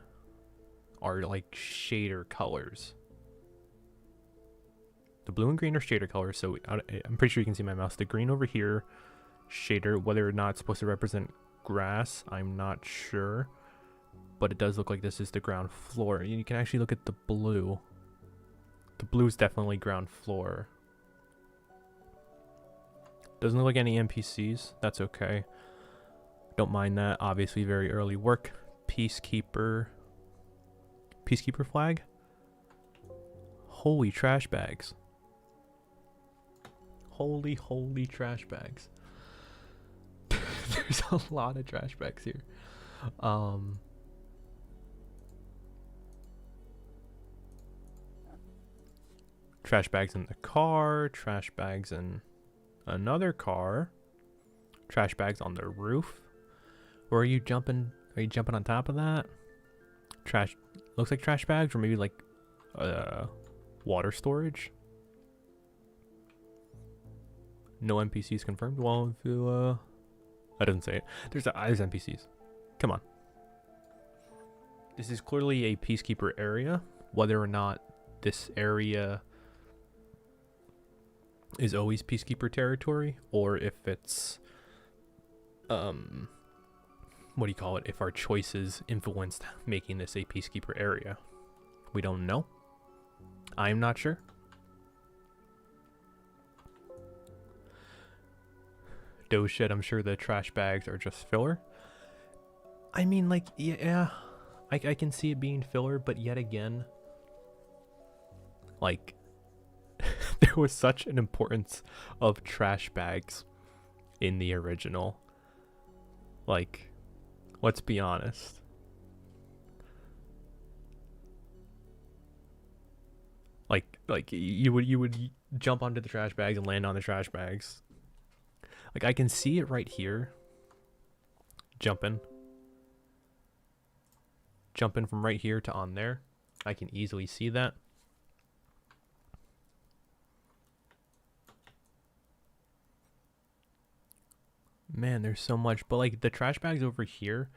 are like shader colors. The blue and green are shader colors, so I'm pretty sure you can see my mouse. The green over here, shader, whether or not it's supposed to represent grass, I'm not sure. But it does look like this is the ground floor. You can actually look at the blue. The blue is definitely ground floor. Doesn't look like any NPCs. That's okay. Don't mind that. Obviously very early work. Peacekeeper. Peacekeeper flag? Holy trash bags. Holy trash bags. There's a lot of trash bags here. Trash bags in the car, trash bags in another car, trash bags on the roof. Or are you jumping on top of that? Trash, looks like trash bags, or maybe like water storage. No NPCs confirmed. Well, if you I didn't say it. There's NPCs. Come on. This is clearly a peacekeeper area. Whether or not this area is always peacekeeper territory, or if it's what do you call it, if our choices influenced making this a peacekeeper area, we don't know. I'm not sure. Doe shit, I'm sure the trash bags are just filler. I mean, like, yeah, I can see it being filler, but yet again, like, there was such an importance of trash bags in the original. Like, let's be honest. Like you would jump onto the trash bags and land on the trash bags. Like, I can see it right here. Jumping from right here to on there. I can easily see that. Man, there's so much. But like the trash bags over here,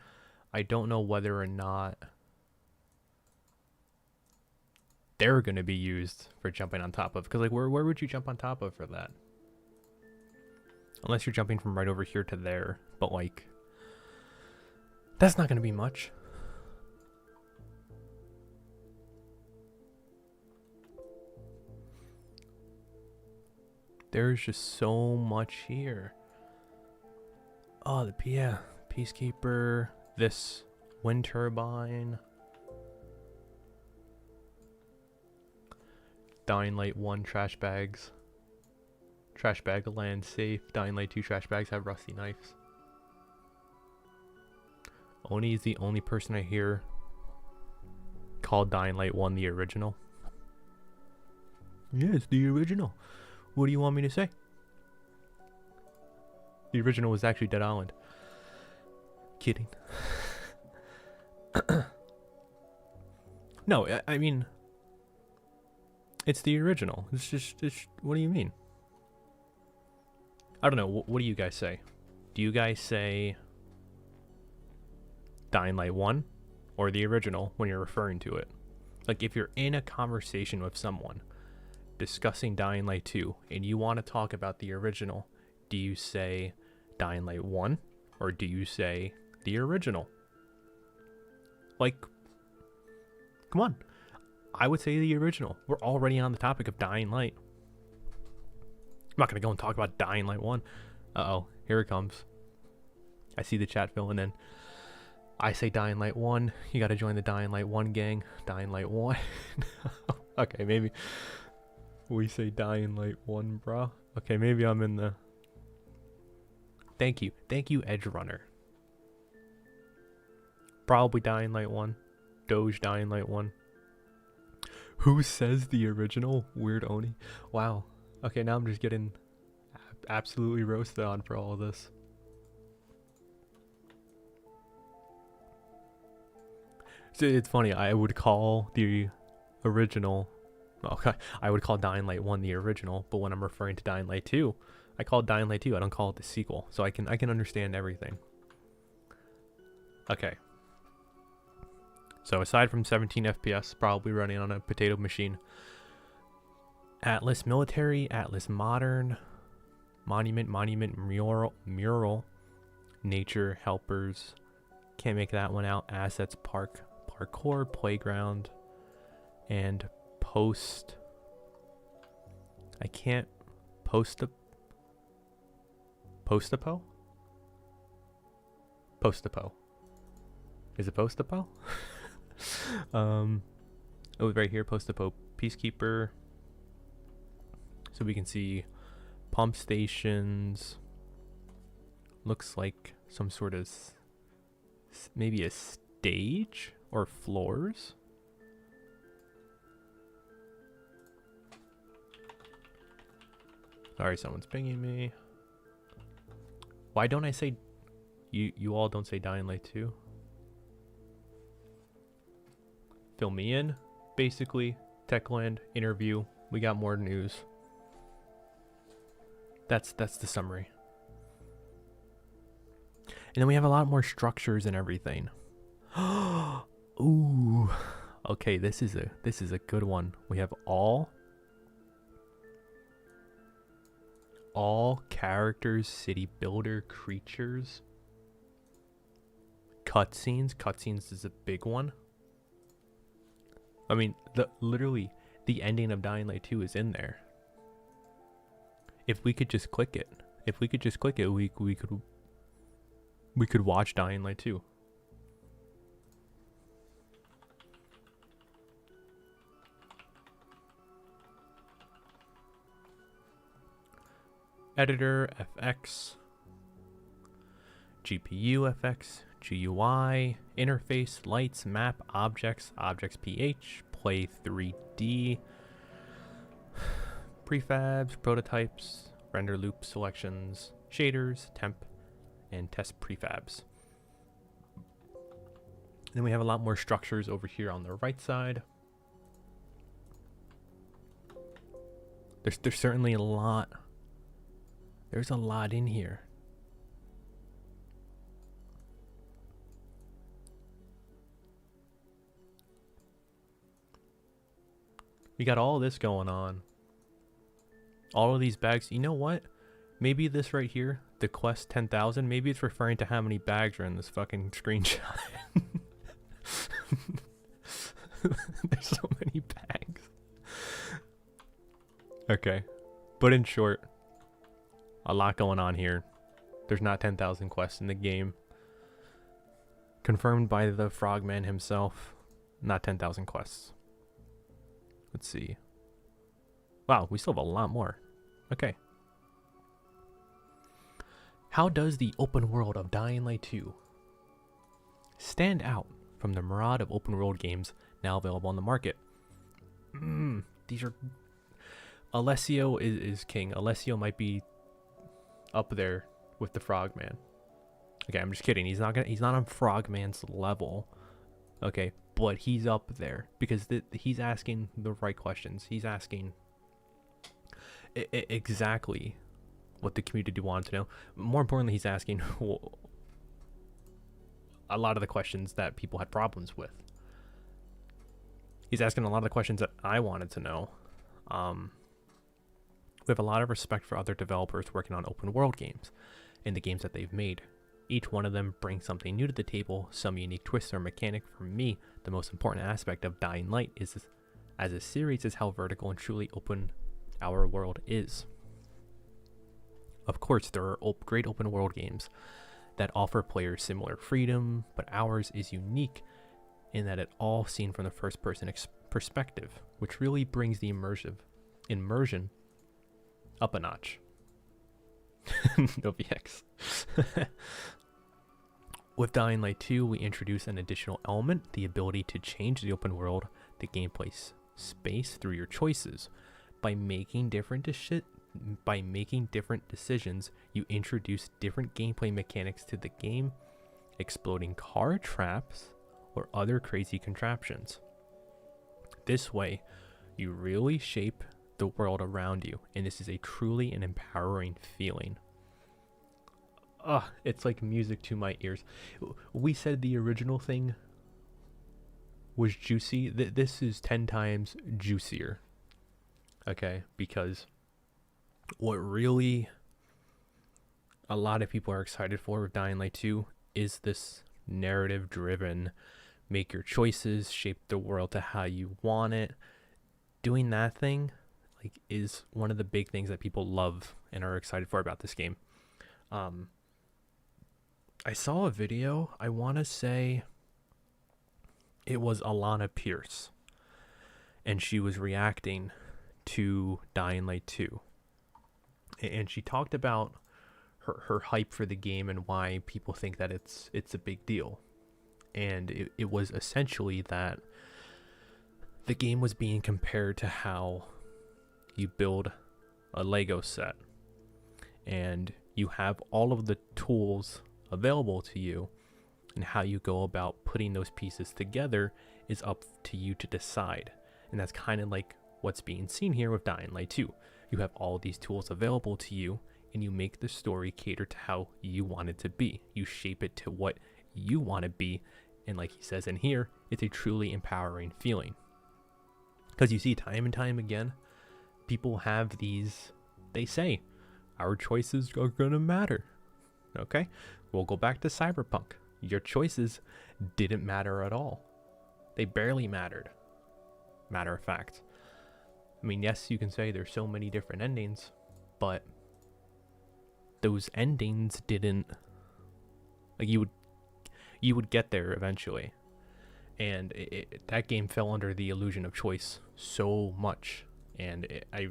I don't know whether or not they're going to be used for jumping on top of. Because like where would you jump on top of for that? Unless you're jumping from right over here to there. But like, that's not going to be much. There's just so much here. Oh, yeah, Peacekeeper, this wind turbine. Dying Light 1 trash bags. Trash bag land safe. Dying Light 2 trash bags have rusty knives. Oni is the only person I hear called Dying Light 1 the original. Yeah, it's the original. What do you want me to say? The original was actually Dead Island. Kidding. No, I mean, it's the original. It's just, what do you mean? I don't know. What do you guys say? Do you guys say Dying Light 1 or the original when you're referring to it? Like, if you're in a conversation with someone discussing Dying Light 2 and you want to talk about the original, do you say Dying Light 1 or do you say the original? Like, come on. I would say the original. We're already on the topic of Dying Light. I'm not going to go and talk about Dying Light 1. Uh-oh, here it comes. I see the chat filling in. I say Dying Light 1. You got to join the Dying Light 1 gang. Dying Light 1. Okay, maybe we say Dying Light 1, bro. Okay, maybe I'm in the... Thank you, Edge Runner. Probably Dying Light 1. Doge Dying Light 1. Who says the original? Weird Oni. Wow. Okay, now I'm just getting absolutely roasted on for all of this. So it's funny, I would call the original... Okay, I would call Dying Light 1 the original, but when I'm referring to Dying Light 2, I call it Dying Light 2. I don't call it the sequel. So I can understand everything. Okay. So aside from 17 FPS, probably running on a potato machine, Atlas Military, Atlas Modern, Monument, Mural, Nature, Helpers, can't make that one out, Assets, Parkour, Playground, and Post. I can't Postapo? Postapo. Is it Postapo? Oh, right here, Postapo Peacekeeper. So we can see pump stations. Looks like some sort of maybe a stage or floors. Sorry, someone's pinging me. Why don't I say you all don't say Dying Light 2? Fill me in. Basically, Techland interview. We got more news. That's the summary. And then we have a lot more structures and everything. Ooh. Okay, this is a good one. We have all characters, city builder, creatures, cutscenes. Cutscenes is a big one. I mean, literally the ending of Dying Light 2 is in there. If we could just click it, we could watch Dying Light 2. Editor, FX, GPU, FX, GUI, interface, lights, map, objects, objects PH, play 3D, prefabs, prototypes, render loop selections, shaders, temp, and test prefabs. Then we have a lot more structures over here on the right side. There's certainly a lot. There's a lot in here. We got all this going on. All of these bags. You know what? Maybe this right here, the quest 10,000, maybe it's referring to how many bags are in this fucking screenshot. There's so many bags. Okay. But in short, a lot going on here. There's not 10,000 quests in the game. Confirmed by the Frogman himself. Not 10,000 quests. Let's see. Wow, we still have a lot more. Okay. How does the open world of Dying Light 2 stand out from the myriad of open world games now available on the market? These are... Alessio is king. Alessio might be up there with the Frogman. Okay, I'm just kidding. He's not on Frogman's level. Okay, but he's up there because he's asking the right questions. He's asking exactly what the community wanted to know. More importantly, he's asking a lot of the questions that people had problems with. He's asking a lot of the questions that I wanted to know. We have a lot of respect for other developers working on open world games and the games that they've made. Each one of them brings something new to the table, some unique twist or mechanic. For me, the most important aspect of Dying Light is as a series is how vertical and truly open our world is. Of course, there are great open world games that offer players similar freedom, but ours is unique in that it's all seen from the first person perspective, which really brings the immersion up a notch. No VX. With Dying Light 2, we introduce an additional element, the ability to change the open world, the gameplay space through your choices. By making different decisions, you introduce different gameplay mechanics to the game, exploding car traps or other crazy contraptions. This way, you really shape the world around you, and this is a truly an empowering feeling. It's like music to my ears. We said the original thing was juicy. This is 10 times juicier. Okay, because what really a lot of people are excited for with Dying Light 2 is this narrative driven, make your choices, shape the world to how you want it. Doing that thing like is one of the big things that people love and are excited for about this game. I saw a video, I want to say it was Alana Pierce, and she was reacting to Dying Light 2. And she talked about her hype for the game and why people think that it's a big deal. And it was essentially that the game was being compared to how you build a Lego set. And you have all of the tools available to you, and how you go about putting those pieces together is up to you to decide. And that's kind of like what's being seen here with Dying Light 2. You have all these tools available to you, and you make the story cater to how you want it to be. You shape it to what you want to be, and like he says in here, it's a truly empowering feeling. Because you see time and time again, people have these, they say, our choices are gonna matter. Okay, we'll go back to Cyberpunk. Your choices didn't matter at all. They barely mattered. Matter of fact. I mean, yes, you can say there's so many different endings, but those endings didn't, like, you would get there eventually. And that game fell under the illusion of choice so much. And I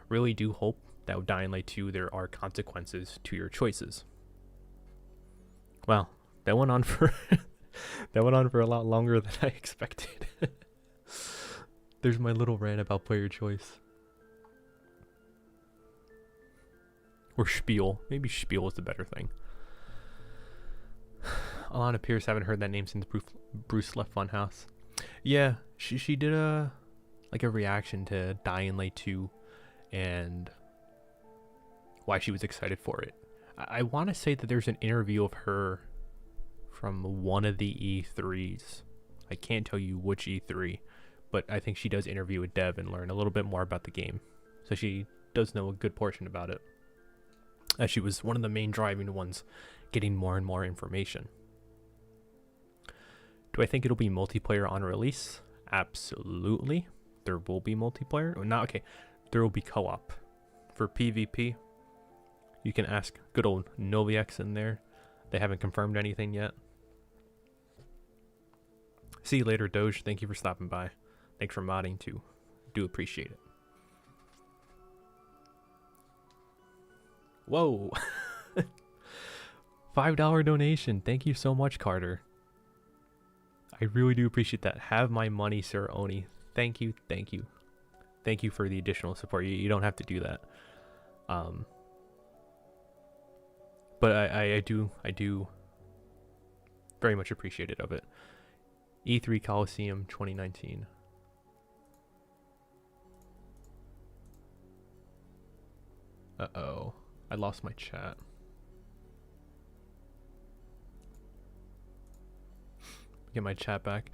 really do hope that with Dying Light 2 there are consequences to your choices. Wow, that went on for a lot longer than I expected. There's my little rant about player choice. Or spiel. Maybe spiel is the better thing. Alana Pierce, haven't heard that name since Bruce left Funhouse. Yeah, she did a reaction to Dying Light 2 and why she was excited for it. I want to say that there's an interview of her from one of the E3s. I can't tell you which E3, but I think she does interview with Dev and learn a little bit more about the game. So she does know a good portion about it. As she was one of the main driving ones getting more and more information. Do I think it'll be multiplayer on release? Absolutely. There will be multiplayer. Okay. There will be co-op. For PvP, you can ask good old Noviex in there. They haven't confirmed anything yet. See you later, Doge. Thank you for stopping by. Thanks for modding too. Do appreciate it. Whoa. $5 donation. Thank you so much, Carter. I really do appreciate that. Have my money, Sir Oni. Thank you, thank you. Thank you for the additional support. You don't have to do that. But I do very much appreciate it of it. E3 Coliseum 2019. Uh-oh. I lost my chat. Get my chat back.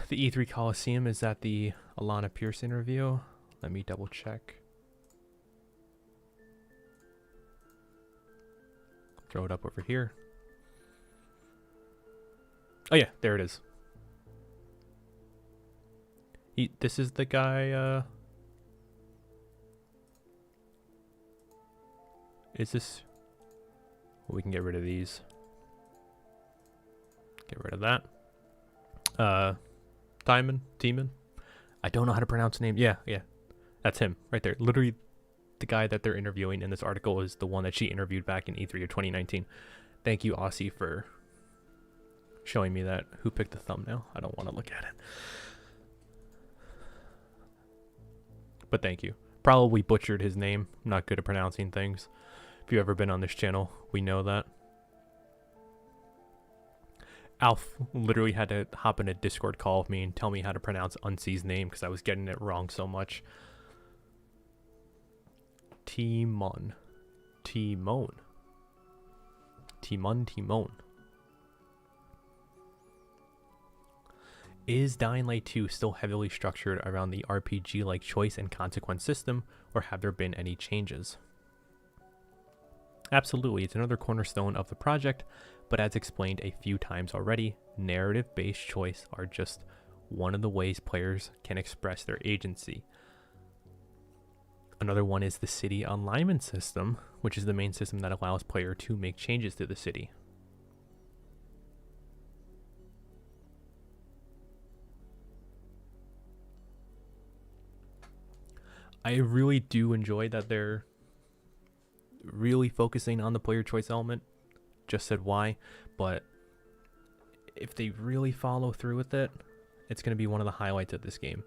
The E3 Coliseum, is that the Alana Pierce interview? Let me double check. Throw it up over here. Oh yeah, there it is. This is the guy, is this... Well, we can get rid of these. Get rid of that. Tiemann? I don't know how to pronounce the name. Yeah. That's him right there. Literally the guy that they're interviewing in this article is the one that she interviewed back in E3 of 2019. Thank you, Aussie, for showing me that. Who picked the thumbnail? I don't want to look at it. But thank you. Probably butchered his name. I'm not good at pronouncing things. If you've ever been on this channel, we know that. Alf literally had to hop in a Discord call with me and tell me how to pronounce Unseen's name because I was getting it wrong so much. Timon. Is Dying Light 2 still heavily structured around the RPG-like choice and consequence system, or have there been any changes? Absolutely, it's another cornerstone of the project, but as explained a few times already, narrative-based choice are just one of the ways players can express their agency. Another one is the city alignment system, which is the main system that allows player to make changes to the city. I really do enjoy that they're really focusing on the player choice element. Just said why, but if they really follow through with it, it's going to be one of the highlights of this game.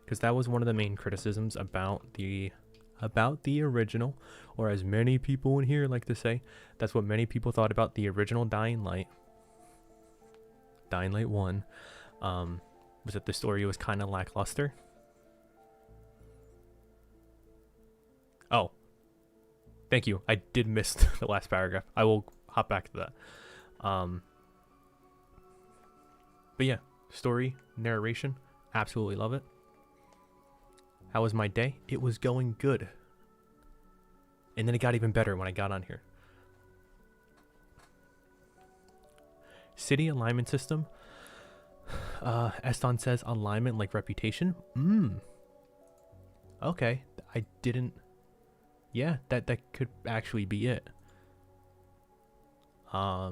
Because that was one of the main criticisms about the original, or as many people in here like to say, that's what many people thought about the original Dying Light 1, was that the story was kind of lackluster. Oh, thank you. I did miss the last paragraph. I will hop back to that. But yeah, story, narration, absolutely love it. How was my day? It was going good. And then it got even better when I got on here. City alignment system. Eston says alignment like reputation. Okay. I didn't... Yeah, that could actually be it. I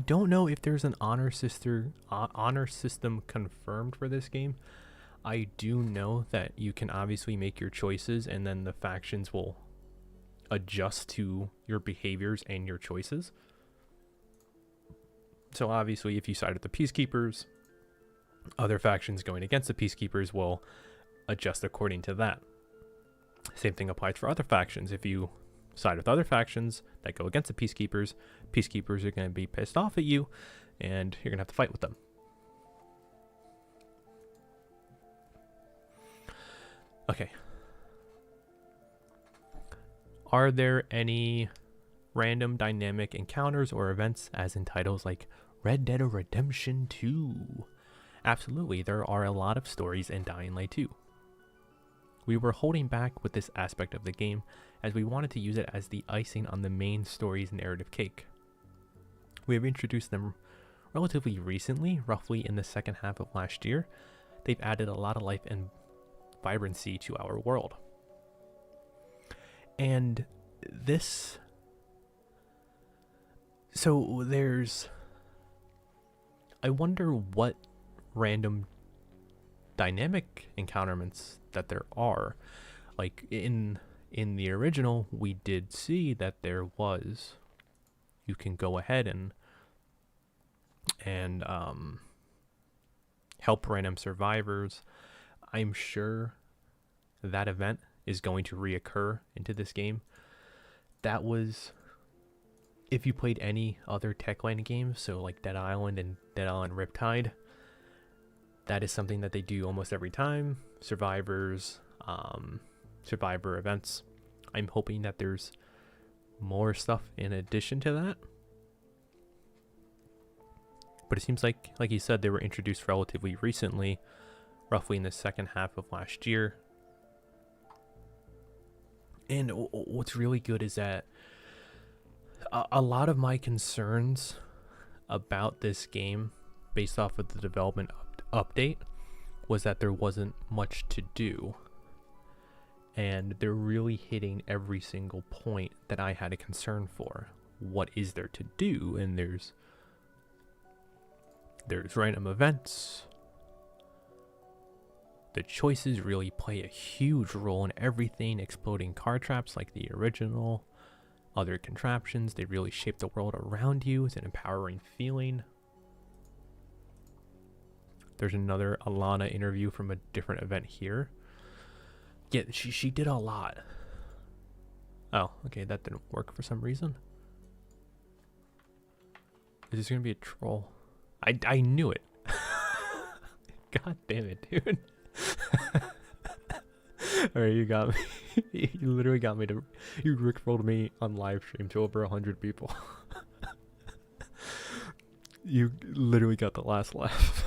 don't know if there's an honor system confirmed for this game. I do know that you can obviously make your choices and then the factions will adjust to your behaviors and your choices. So obviously if you side with the Peacekeepers, other factions going against the Peacekeepers will adjust according to that. Same thing applies for other factions. If you side with other factions that go against the Peacekeepers, Peacekeepers are going to be pissed off at you and you're going to have to fight with them. Okay. Are there any random dynamic encounters or events as in titles like Red Dead Redemption 2? Absolutely, there are a lot of stories in Dying Light 2. We were holding back with this aspect of the game as we wanted to use it as the icing on the main story's narrative cake. We have introduced them relatively recently, roughly in the second half of last year. They've added a lot of life and vibrancy to our world. And this... So there's... I wonder what random dynamic encounterments that there are. Like in in the original, we did see that there was, you can go ahead and help random survivors. I'm sure that event is going to reoccur into this game. That was, if you played any other Techland games, so like Dead Island and Dead Island Riptide, that is something that they do almost every time. Survivors, survivor events. I'm hoping that there's more stuff in addition to that. But it seems like you said, they were introduced relatively recently, roughly in the second half of last year. And what's really good is that a lot of my concerns about this game, based off of the development update, was that there wasn't much to do. And they're really hitting every single point that I had a concern for. What is there to do? And there's random events. The choices really play a huge role in everything. Exploding car traps like the original. Other contraptions, they really shape the world around you. It's an empowering feeling. There's another Alana interview from a different event here. Yeah, she did a lot. Oh, okay, that didn't work for some reason. Is this gonna be a troll? I knew it. God damn it, dude. Alright, you got me. You literally got me to... You rickrolled me on live stream to over 100 people. You literally got the last laugh.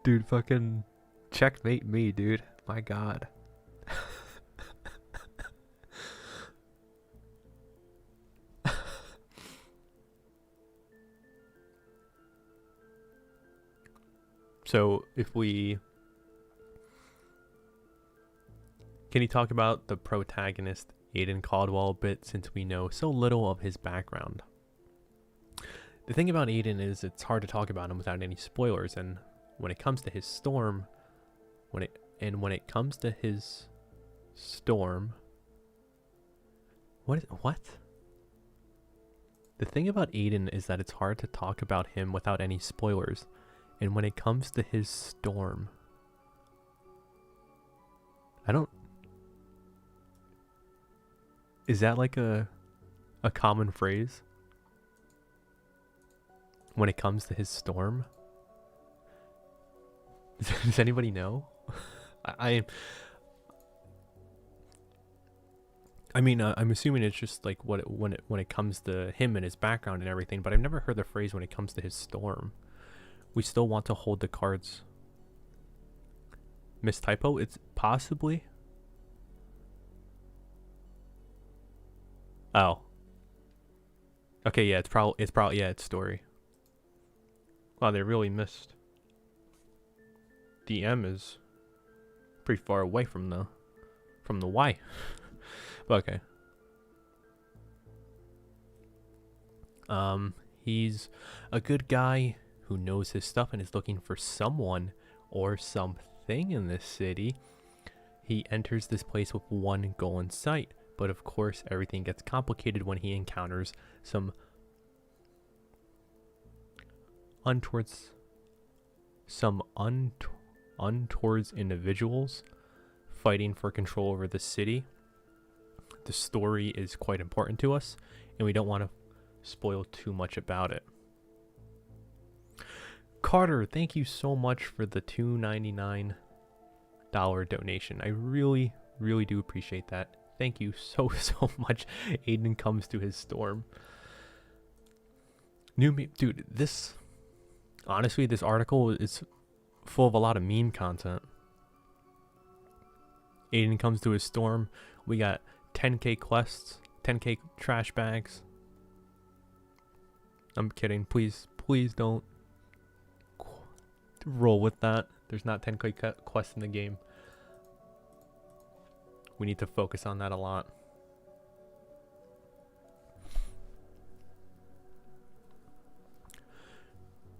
Dude, fucking checkmate me, dude. My god. So, if we... Can you talk about the protagonist, Aiden Caldwell, a bit, since we know so little of his background? The thing about Aiden is it's hard to talk about him without any spoilers, and when it comes to his storm, what? The thing about Aiden is that it's hard to talk about him without any spoilers. And when it comes to his storm, is that like a common phrase? When it comes to his storm? Does anybody know? I mean, I'm assuming it's just like when it comes to him and his background and everything, but I've never heard the phrase when it comes to his storm. We still want to hold the cards. Miss Typo, it's possibly. Oh. Okay, yeah, it's probably yeah, it's story. Wow, they really missed. The M is pretty far away from the Y. But okay. He's a good guy who knows his stuff and is looking for someone or something in this city. He enters this place with one goal in sight, but of course everything gets complicated when he encounters some untowards individuals fighting for control over the city. The story is quite important to us, and we don't want to spoil too much about it. Carter, thank you so much for the $2.99 donation. I really, really do appreciate that. Thank you so much. Aiden comes to his storm. Dude, honestly, this article is full of a lot of meme content. Aiden comes to his storm. We got 10k quests, 10k trash bags. I'm kidding. Please don't roll with that. There's not 10k quests in the game. We need to focus on that a lot.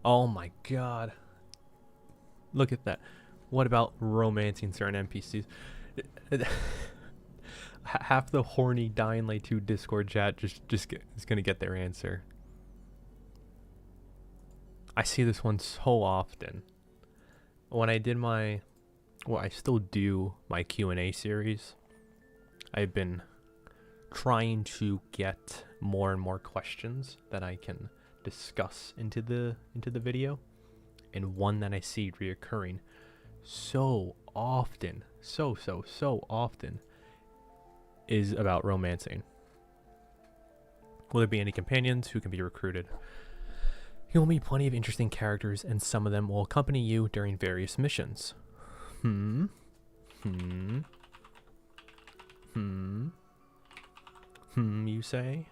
Oh my god. Look at that. What about romancing certain NPCs? Half the horny Dying Light 2 Discord chat is gonna get their answer. I see this one so often. When I did my, well, I still do my Q&A series. I've been trying to get more and more questions that I can discuss into the video, and one that I see reoccurring so often, so often, is about romancing. Will there be any companions who can be recruited? You'll meet plenty of interesting characters, and some of them will accompany you during various missions. You say?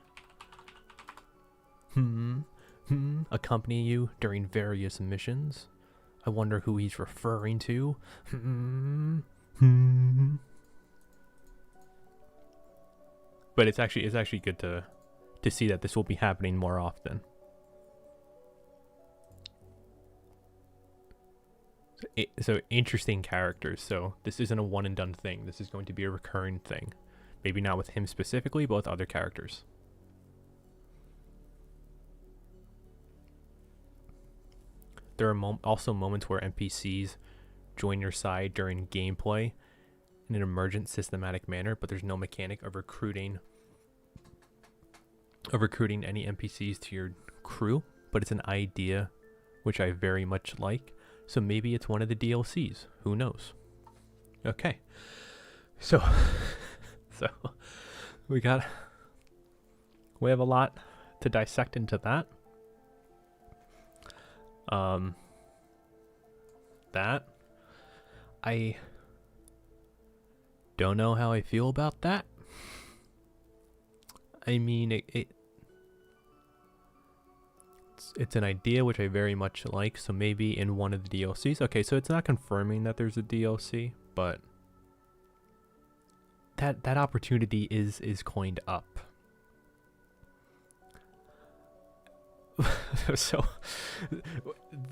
Accompany you during various missions? I wonder who he's referring to. But it's actually good to see that this will be happening more often. So interesting characters. So this isn't a one and done thing. This is going to be a recurring thing. Maybe not with him specifically, but with other characters. There are also moments where NPCs join your side during gameplay in an emergent systematic manner, but there's no mechanic of recruiting any NPCs to your crew, but it's an idea which I very much like. So maybe it's one of the DLCs. Who knows? Okay. So we have a lot to dissect into that. That I don't know how I feel about that. I mean, it's an idea which I very much like, so maybe in one of the DLCs. Okay, so it's not confirming that there's a DLC, but that opportunity is coined up. So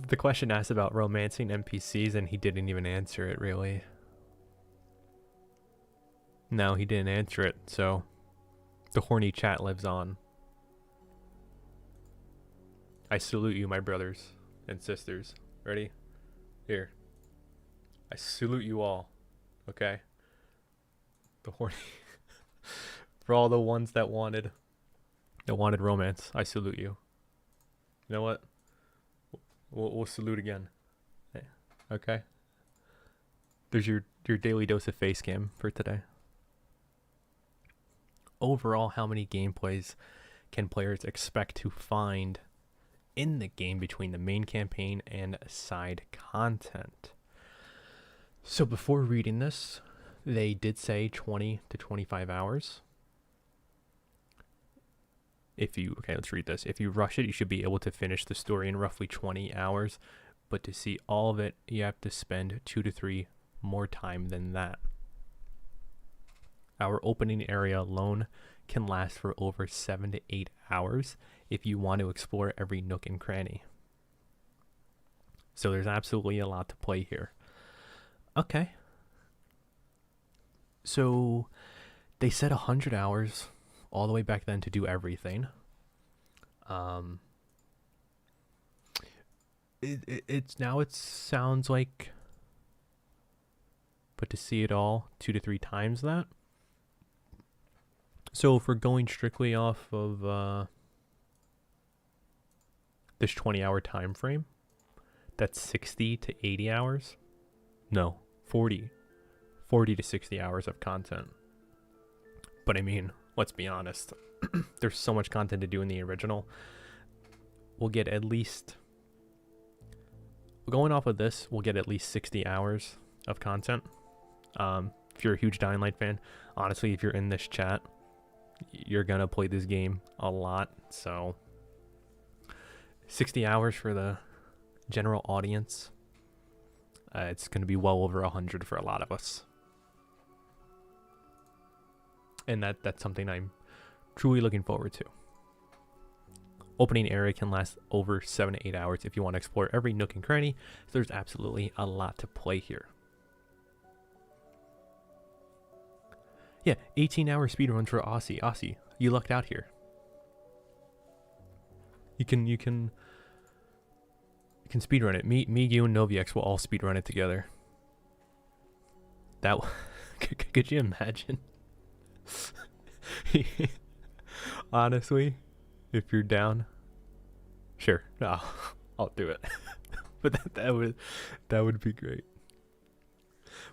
the question asked about romancing NPCs, and he didn't even answer it, really. No, he didn't answer it, so the horny chat lives on. I salute you, my brothers and sisters. Ready? Here. I salute you all. Okay? The horny. For all the ones that wanted romance, I salute you. You know what? We'll salute again. Okay? There's your daily dose of face cam for today. Overall, how many gameplays can players expect to find in the game between the main campaign and side content? So before reading this, they did say 20 to 25 hours. Okay, let's read this. If you rush it, you should be able to finish the story in roughly 20 hours. But to see all of it, you have to spend 2 to 3 more time than that. Our opening area alone can last for over 7 to 8 hours if you want to explore every nook and cranny. So there's absolutely a lot to play here. Okay. So they said 100 hours all the way back then to do everything. It sounds like, but to see it all 2 to 3 times that. So if we're going strictly off of this 20-hour time frame, that's 60 to 80 hours. No, 40 to 60 hours of content. But I mean, let's be honest. There's so much content to do in the original. We'll get at least, going off of this, we'll get at least 60 hours of content. If you're a huge Dying Light fan, honestly, if you're in this chat, you're gonna play this game a lot. So 60 hours for the general audience. It's gonna be well over 100 for a lot of us. And that's something I'm truly looking forward to. Opening area can last over 7 to 8 hours if you want to explore every nook and cranny, so there's absolutely a lot to play here. Yeah, 18-hour speedruns for Aussie. Aussie, you lucked out here. You can speedrun it. Me, you, and Noviex will all speedrun it together. That could you imagine? Honestly, if you're down, sure, no, I'll do it. But that would be great.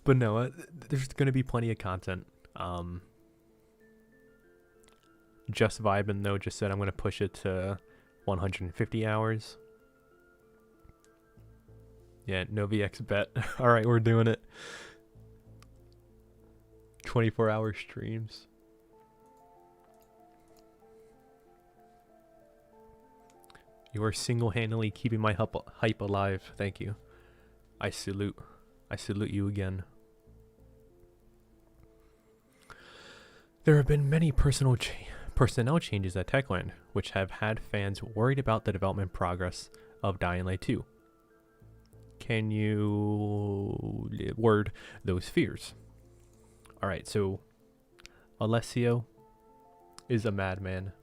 But no, there's gonna be plenty of content. Just Vibin' though just said I'm gonna push it to 150 hours. Yeah, Noviex bet. All right, we're doing it. 24-hour streams. You are single-handedly keeping my hype alive. Thank you. I salute you again. There have been many personnel changes at Techland, which have had fans worried about the development progress of Dying Light 2. Can you word those fears? Alright, so Alessio is a madman.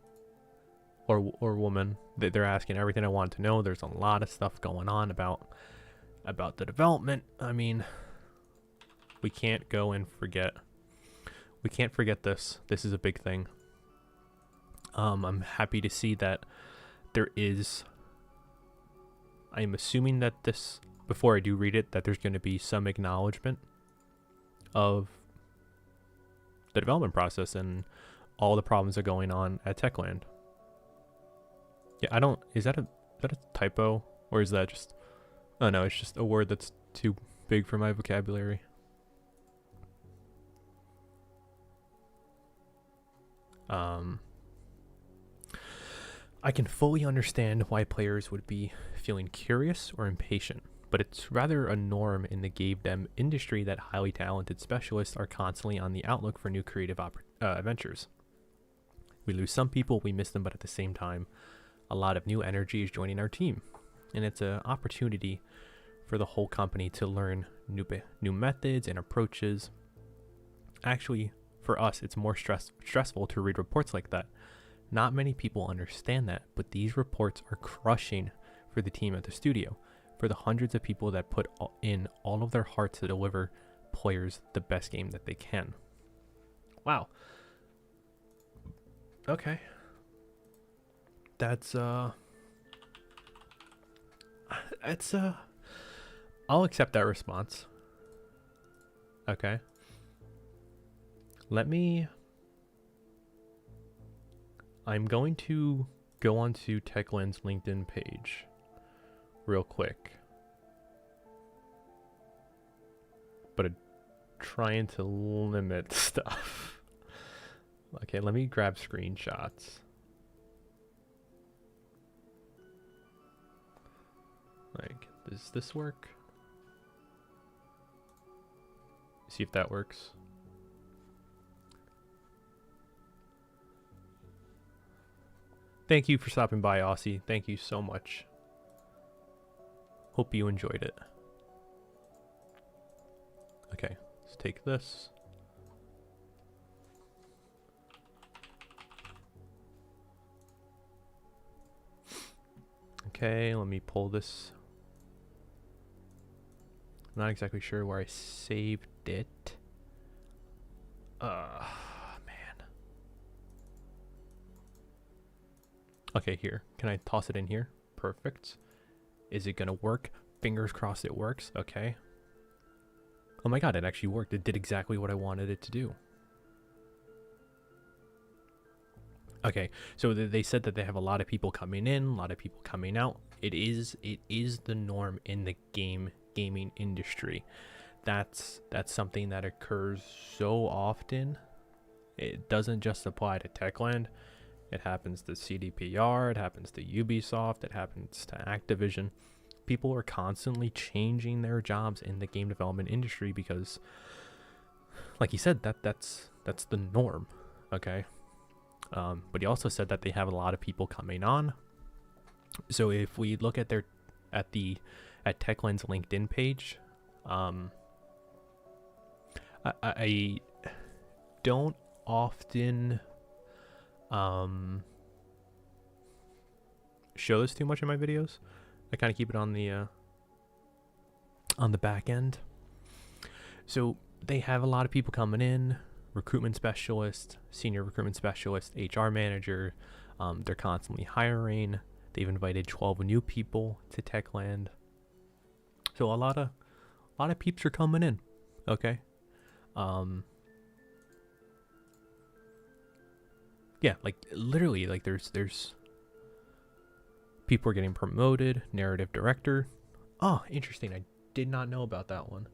Or woman. They're asking everything I want to know. There's a lot of stuff going on about the development. I mean, we can't go and forget. We can't forget this. This is a big thing. I'm happy to see that there is. I'm assuming that this, before I do read it, that there's going to be some acknowledgement of the development process and all the problems that are going on at Techland. Yeah, I don't. Is that a typo, or is that just? Oh no, it's just a word that's too big for my vocabulary. I can fully understand why players would be feeling curious or impatient, but it's rather a norm in the game dev industry that highly talented specialists are constantly on the outlook for new creative adventures. We lose some people, we miss them, but at the same time, a lot of new energy is joining our team, and it's an opportunity for the whole company to learn new methods and approaches. Actually, for us, it's more stressful to read reports like that. Not many people understand that, but these reports are crushing for the team at the studio, for the hundreds of people that put in all of their hearts to deliver players the best game that they can. Wow. Okay. That's I'll accept that response. Okay. I'm going to go onto Techland's LinkedIn page real quick. But trying to limit stuff. Okay, let me grab screenshots. Like, does this work? See if that works. Thank you for stopping by, Aussie. Thank you so much. Hope you enjoyed it. Okay, let's take this. Okay, let me pull this. I'm not exactly sure where I saved it. Man. Okay, here. Can I toss it in here? Perfect. Is it gonna work? Fingers crossed it works. Okay. Oh my god, it actually worked. It did exactly what I wanted it to do. Okay, so they said that they have a lot of people coming in, a lot of people coming out. It is the norm in the gaming industry. That's something that occurs so often. It doesn't just apply to Techland. It happens to CDPR, it happens to Ubisoft, it happens to Activision. People are constantly changing their jobs in the game development industry because, like you said, that's the norm. Okay. But he also said that they have a lot of people coming on, So if we look at at Techland's LinkedIn page, I don't often show this too much in my videos. I kind of keep it on the back end. So they have a lot of people coming in: recruitment specialist, senior recruitment specialist, HR manager. They're constantly hiring. They've invited 12 new people to Techland. So a lot of peeps are coming in. Okay. Yeah, like literally, like there's people are getting promoted. Narrative director. Oh, interesting. I did not know about that one.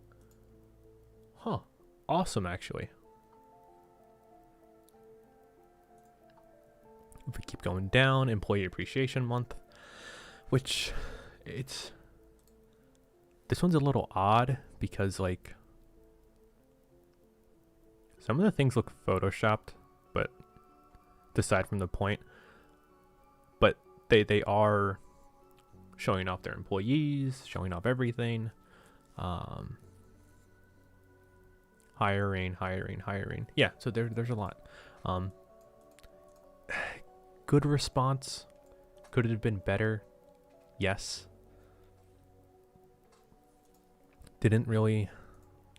Huh. Awesome, actually. If we keep going down, Employee Appreciation Month, which this one's a little odd because like some of the things look photoshopped, but aside from the point, but they are showing off their employees, showing off everything. Hiring. Yeah, so there's a lot. Good response. Could it have been better? Yes. Didn't really.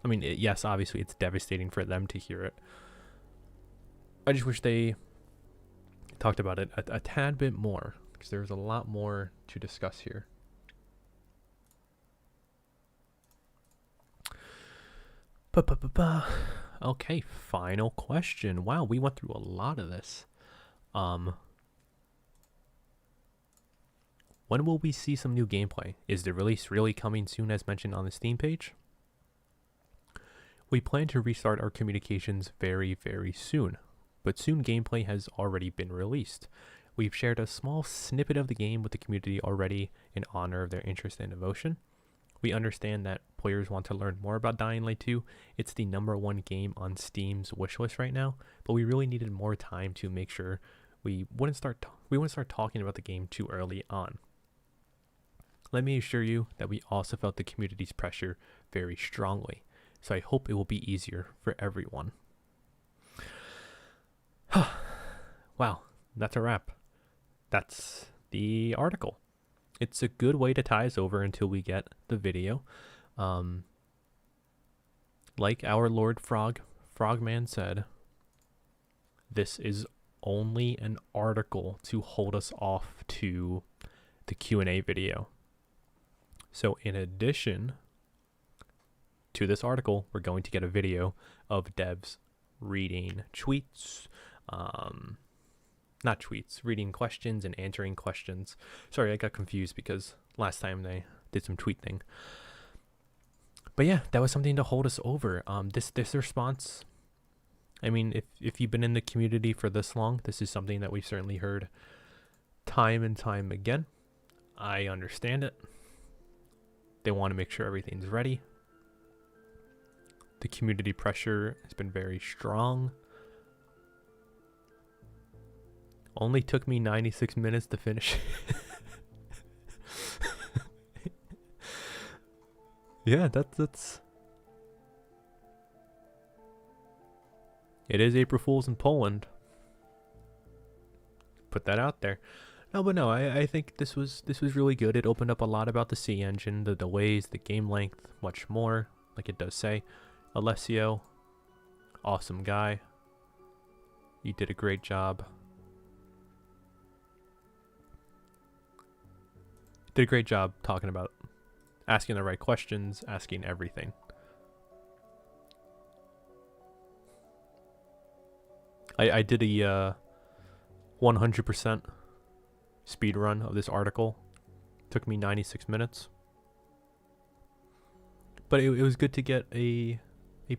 I mean, yes, obviously it's devastating for them to hear it. I just wish they talked about it a tad bit more, because there's a lot more to discuss here. Okay, final question. Wow, we went through a lot of this. When will we see some new gameplay? Is the release really coming soon as mentioned on the Steam page? We plan to restart our communications very, very soon, but soon gameplay has already been released. We've shared a small snippet of the game with the community already in honor of their interest and devotion. We understand that players want to learn more about Dying Light 2. It's the #1 game on Steam's wishlist right now, but we really needed more time to make sure we wouldn't start talking about the game too early on. Let me assure you that we also felt the community's pressure very strongly, so I hope it will be easier for everyone. Wow, that's a wrap. That's the article. It's a good way to tie us over until we get the video. Like our Lord Frogman said, this is only an article to hold us off to the Q&A video. So in addition to this article, we're going to get a video of devs reading tweets, not tweets, reading questions and answering questions. Sorry, I got confused because last time they did some tweet thing. But yeah, that was something to hold us over. This response, I mean, if you've been in the community for this long, this is something that we've certainly heard time and time again. I understand it. They want to make sure everything's ready. The community pressure has been very strong. Only took me 96 minutes to finish. Yeah, that's it is April Fool's in Poland. Put that out there. No, I think this was really good. It opened up a lot about the C engine, the delays, the game length, much more, like it does say. Alessio, awesome guy. You did a great job. Did a great job talking about asking the right questions, asking everything. I did a 100% speed run of this article. Took me 96 minutes. But it was good to get a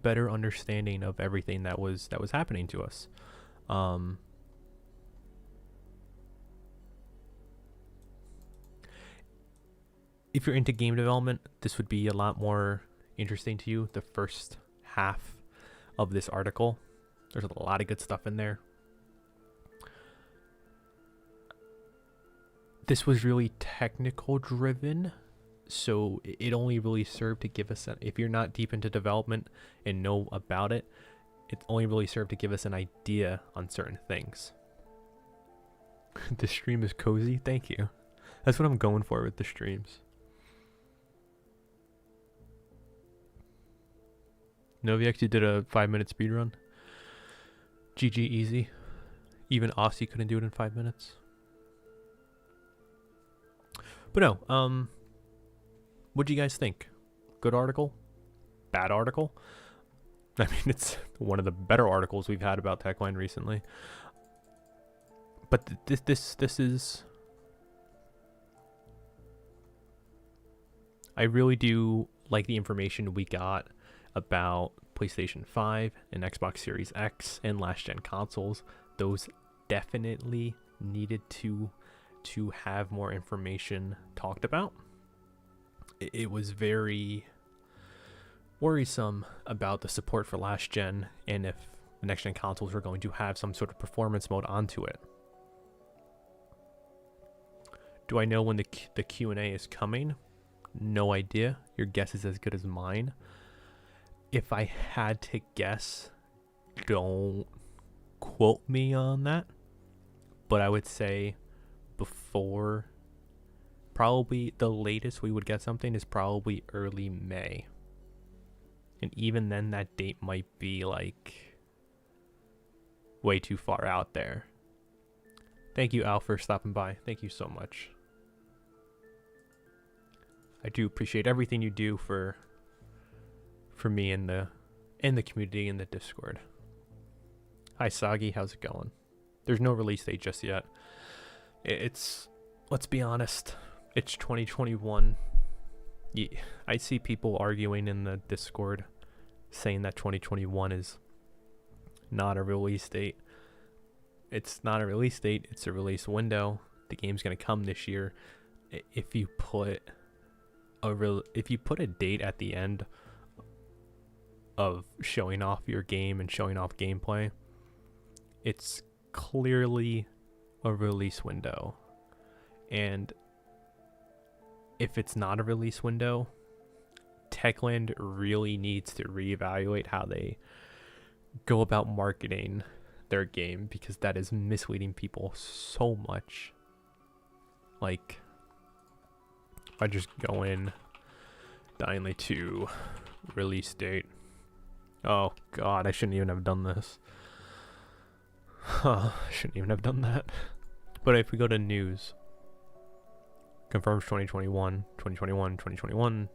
better understanding of everything that was happening to us. If you're into game development, this would be a lot more interesting to you. The first half of this article, there's a lot of good stuff in there. this was really technical driven, so it only really served to give us if you're not deep into development and know about it, it only really served to give us an idea on certain things. The stream is cozy. Thank you. That's what I'm going for with the streams. Noviax, you did a 5-minute speed run. GG easy. Even Aussie couldn't do it in 5 minutes. But no, what do you guys think? Good article? Bad article? I mean, it's one of the better articles we've had about Techland recently. But this is... I really do like the information we got about PlayStation 5 and Xbox Series X and last-gen consoles. Those definitely needed to have more information talked about. It was very worrisome about the support for last-gen and if the next-gen consoles were going to have some sort of performance mode onto it. Do I know when the Q&A is coming? No idea. Your guess is as good as mine. If I had to guess, don't quote me on that, but I would say before, probably the latest we would get something is probably early May. And even then, that date might be like way too far out there. Thank you, Al, for stopping by. Thank you so much. I do appreciate everything you do for me in the community in the Discord. Hi Sagi, how's it going? There's no release date just yet. It's, let's be honest, it's 2021. Yeah, I see people arguing in the Discord saying that 2021 is not a release date. It's not a release date, it's a release window. The game's gonna come this year. If you put a date at the end of showing off your game and showing off gameplay, it's clearly a release window. And if it's not a release window, Techland really needs to reevaluate how they go about marketing their game, because that is misleading people so much. Like, if I just go in Dying Light 2 release date. Oh god, I shouldn't even have done this. I shouldn't even have done that. But if we go to news, confirms 2021, 2021, 2021.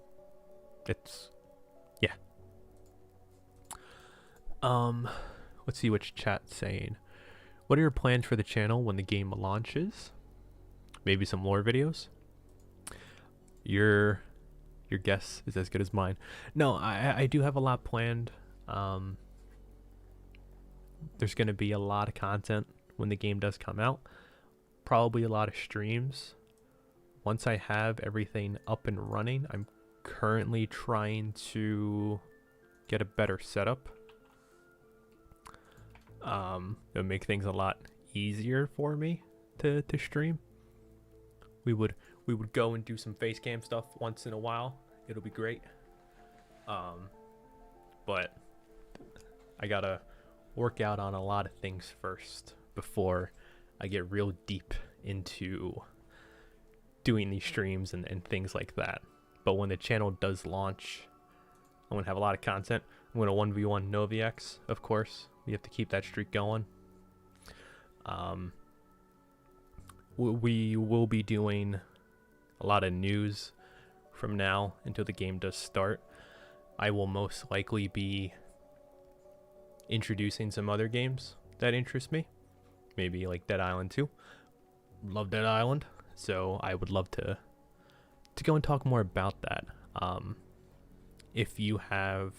It's, yeah. Let's see what chat's saying. What are your plans for the channel when the game launches? Maybe some lore videos? Your guess is as good as mine. No, I do have a lot planned. There's going to be a lot of content when the game does come out. Probably a lot of streams. Once I have everything up and running, I'm currently trying to get a better setup. It'll make things a lot easier for me to stream. We would go and do some face cam stuff once in a while. It'll be great. But I gotta work out on a lot of things first before I get real deep into doing these streams and things like that. But when the channel does launch, I'm gonna have a lot of content. I'm gonna 1v1 Noviax, of course. We have to keep that streak going. We will be doing a lot of news from now until the game does start. I will most likely be introducing some other games that interest me. Maybe like Dead Island 2. Love Dead Island. So I would love to go and talk more about that. If you have...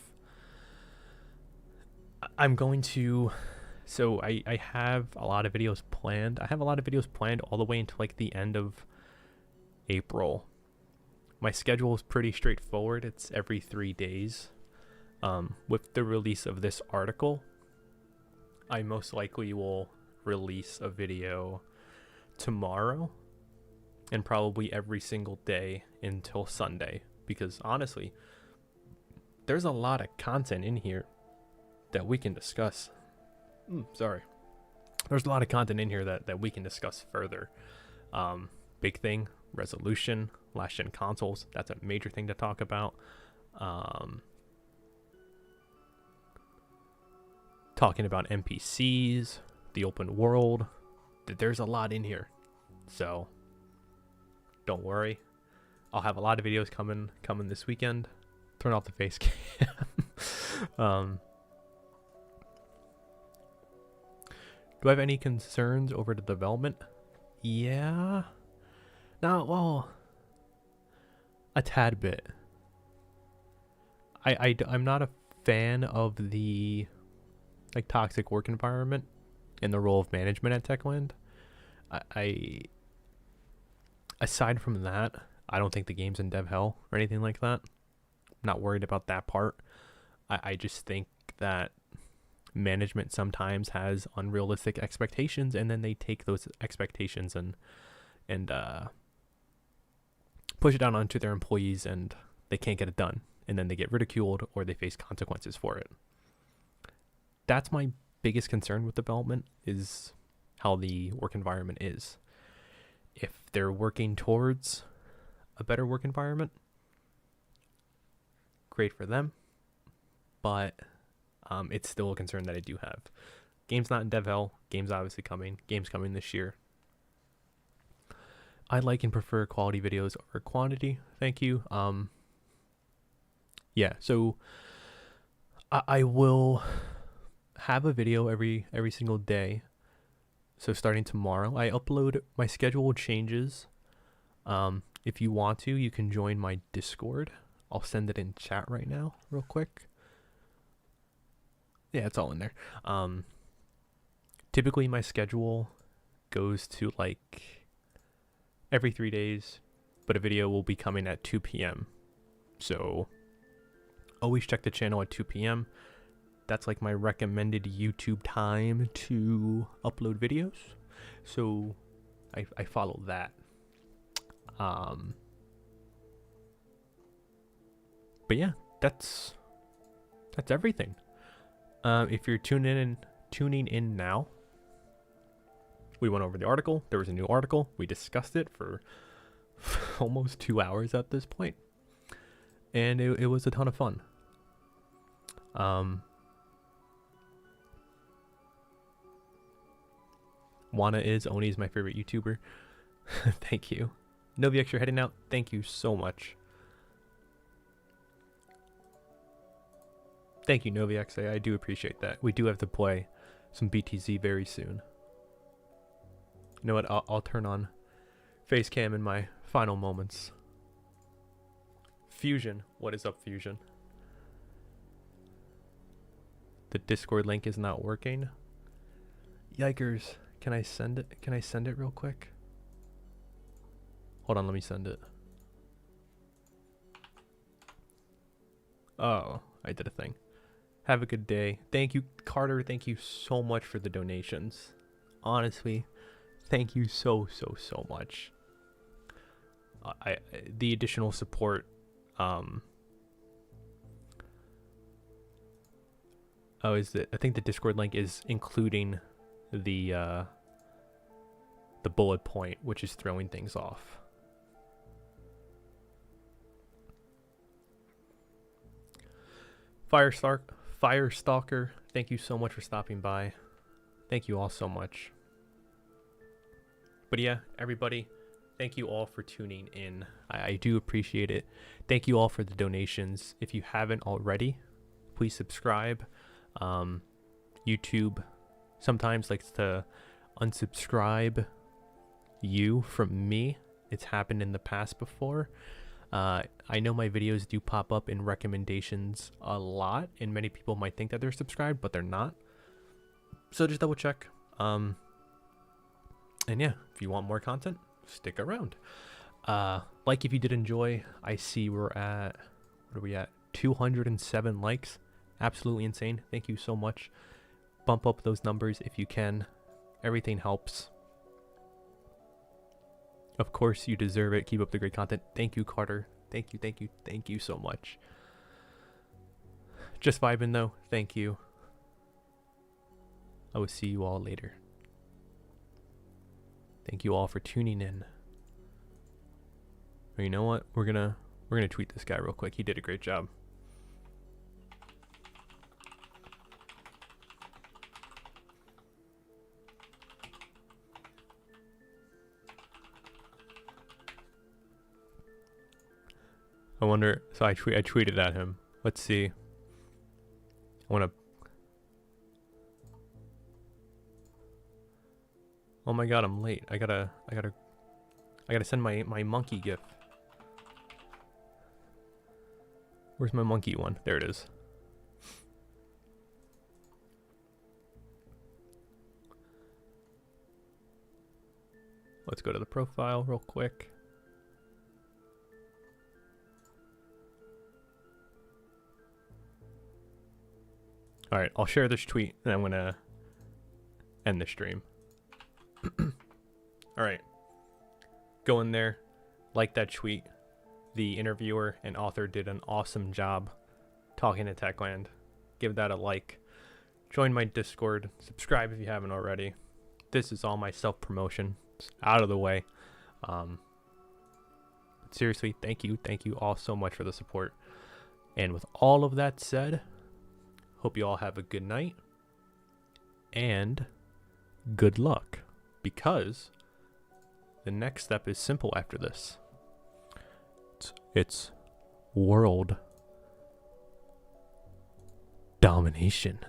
I'm going to... So I have a lot of videos planned. I have a lot of videos planned all the way until like the end of April. My schedule is pretty straightforward. It's every 3 days. With the release of this article, I most likely will release a video tomorrow. and probably every single day until Sunday, because honestly, there's a lot of content in here that we can discuss. There's a lot of content in here that we can discuss further. Big thing, resolution, last gen consoles. That's a major thing to talk about. Talking about NPCs, the open world. There's a lot in here. So don't worry. I'll have a lot of videos coming this weekend. Turn off the face cam. Do I have any concerns over the development? Yeah. No, well, a tad bit. I'm not a fan of the toxic work environment and the role of management at Techland. Aside from that, I don't think the game's in dev hell or anything like that. I'm not worried about that part. I just think that management sometimes has unrealistic expectations, and then they take those expectations and push it down onto their employees, and they can't get it done, and then they get ridiculed or they face consequences for it. That's my biggest concern with development, is how the work environment is. If they're working towards a better work environment, great for them, but it's still a concern that I do have. Game's not in dev hell. Game's obviously coming. Game's coming this year. I like and prefer quality videos over quantity. Thank you. Yeah, so I will have a video every single day. So starting tomorrow, I upload, my schedule changes. If you want to, you can join my Discord. I'll send it in chat right now, real quick. Yeah, it's all in there. Typically my schedule goes to every 3 days, but a video will be coming at 2 p.m. So always check the channel at 2 p.m. That's my recommended YouTube time to upload videos. So I follow that. But yeah, that's everything. If you're tuning in now, we went over the article. There was a new article. We discussed it for almost 2 hours at this point, and it was a ton of fun. Wana is Oni's my favorite YouTuber. Thank you. Noviex, you're heading out. Thank you so much. Thank you, Noviex. I do appreciate that. We do have to play some BTZ very soon. You know what? I'll turn on face cam in my final moments. Fusion. What is up, Fusion? The Discord link is not working. Yikers. Can I send it? Can I send it real quick? Hold on, let me send it. Oh, I did a thing. Have a good day. Thank you, Carter. Thank you so much for the donations. Honestly, thank you so much. The additional support. Oh, is it? I think the Discord link is including the bullet point, which is throwing things off. Firestalker, thank you so much for stopping by. Thank you all so much. But yeah, everybody, thank you all for tuning in. I do appreciate it. Thank you all for the donations. If you haven't already, please subscribe. YouTube sometimes likes to unsubscribe you from me. It's happened in the past before. I know my videos do pop up in recommendations a lot, and many people might think that they're subscribed, but they're not. So just double check. And yeah, if you want more content, stick around. If you did enjoy. I see we're at, what are we at? 207 likes. Absolutely insane. Thank you so much. Bump up those numbers if you can. Everything helps. Of course, you deserve it. Keep up the great content. Thank you, Carter. Thank you, thank you, thank you so much. Just vibing though. Thank you. I will see you all later. Thank you all for tuning in. Or you know what? We're gonna tweet this guy real quick. He did a great job. I wonder. So I tweeted at him. Let's see. I want to. Oh my god, I'm late. I gotta send my monkey gif. Where's my monkey one? There it is. Let's go to the profile real quick. All right, I'll share this tweet and I'm gonna end the stream. All right, go in there, like that tweet. The interviewer and author did an awesome job talking to Techland. Give that a like. Join my Discord. Subscribe if you haven't already. This is all my self-promotion. It's out of the way. But seriously, thank you all so much for the support. And with all of that said, hope you all have a good night and good luck, because the next step is simple after this. It's world domination.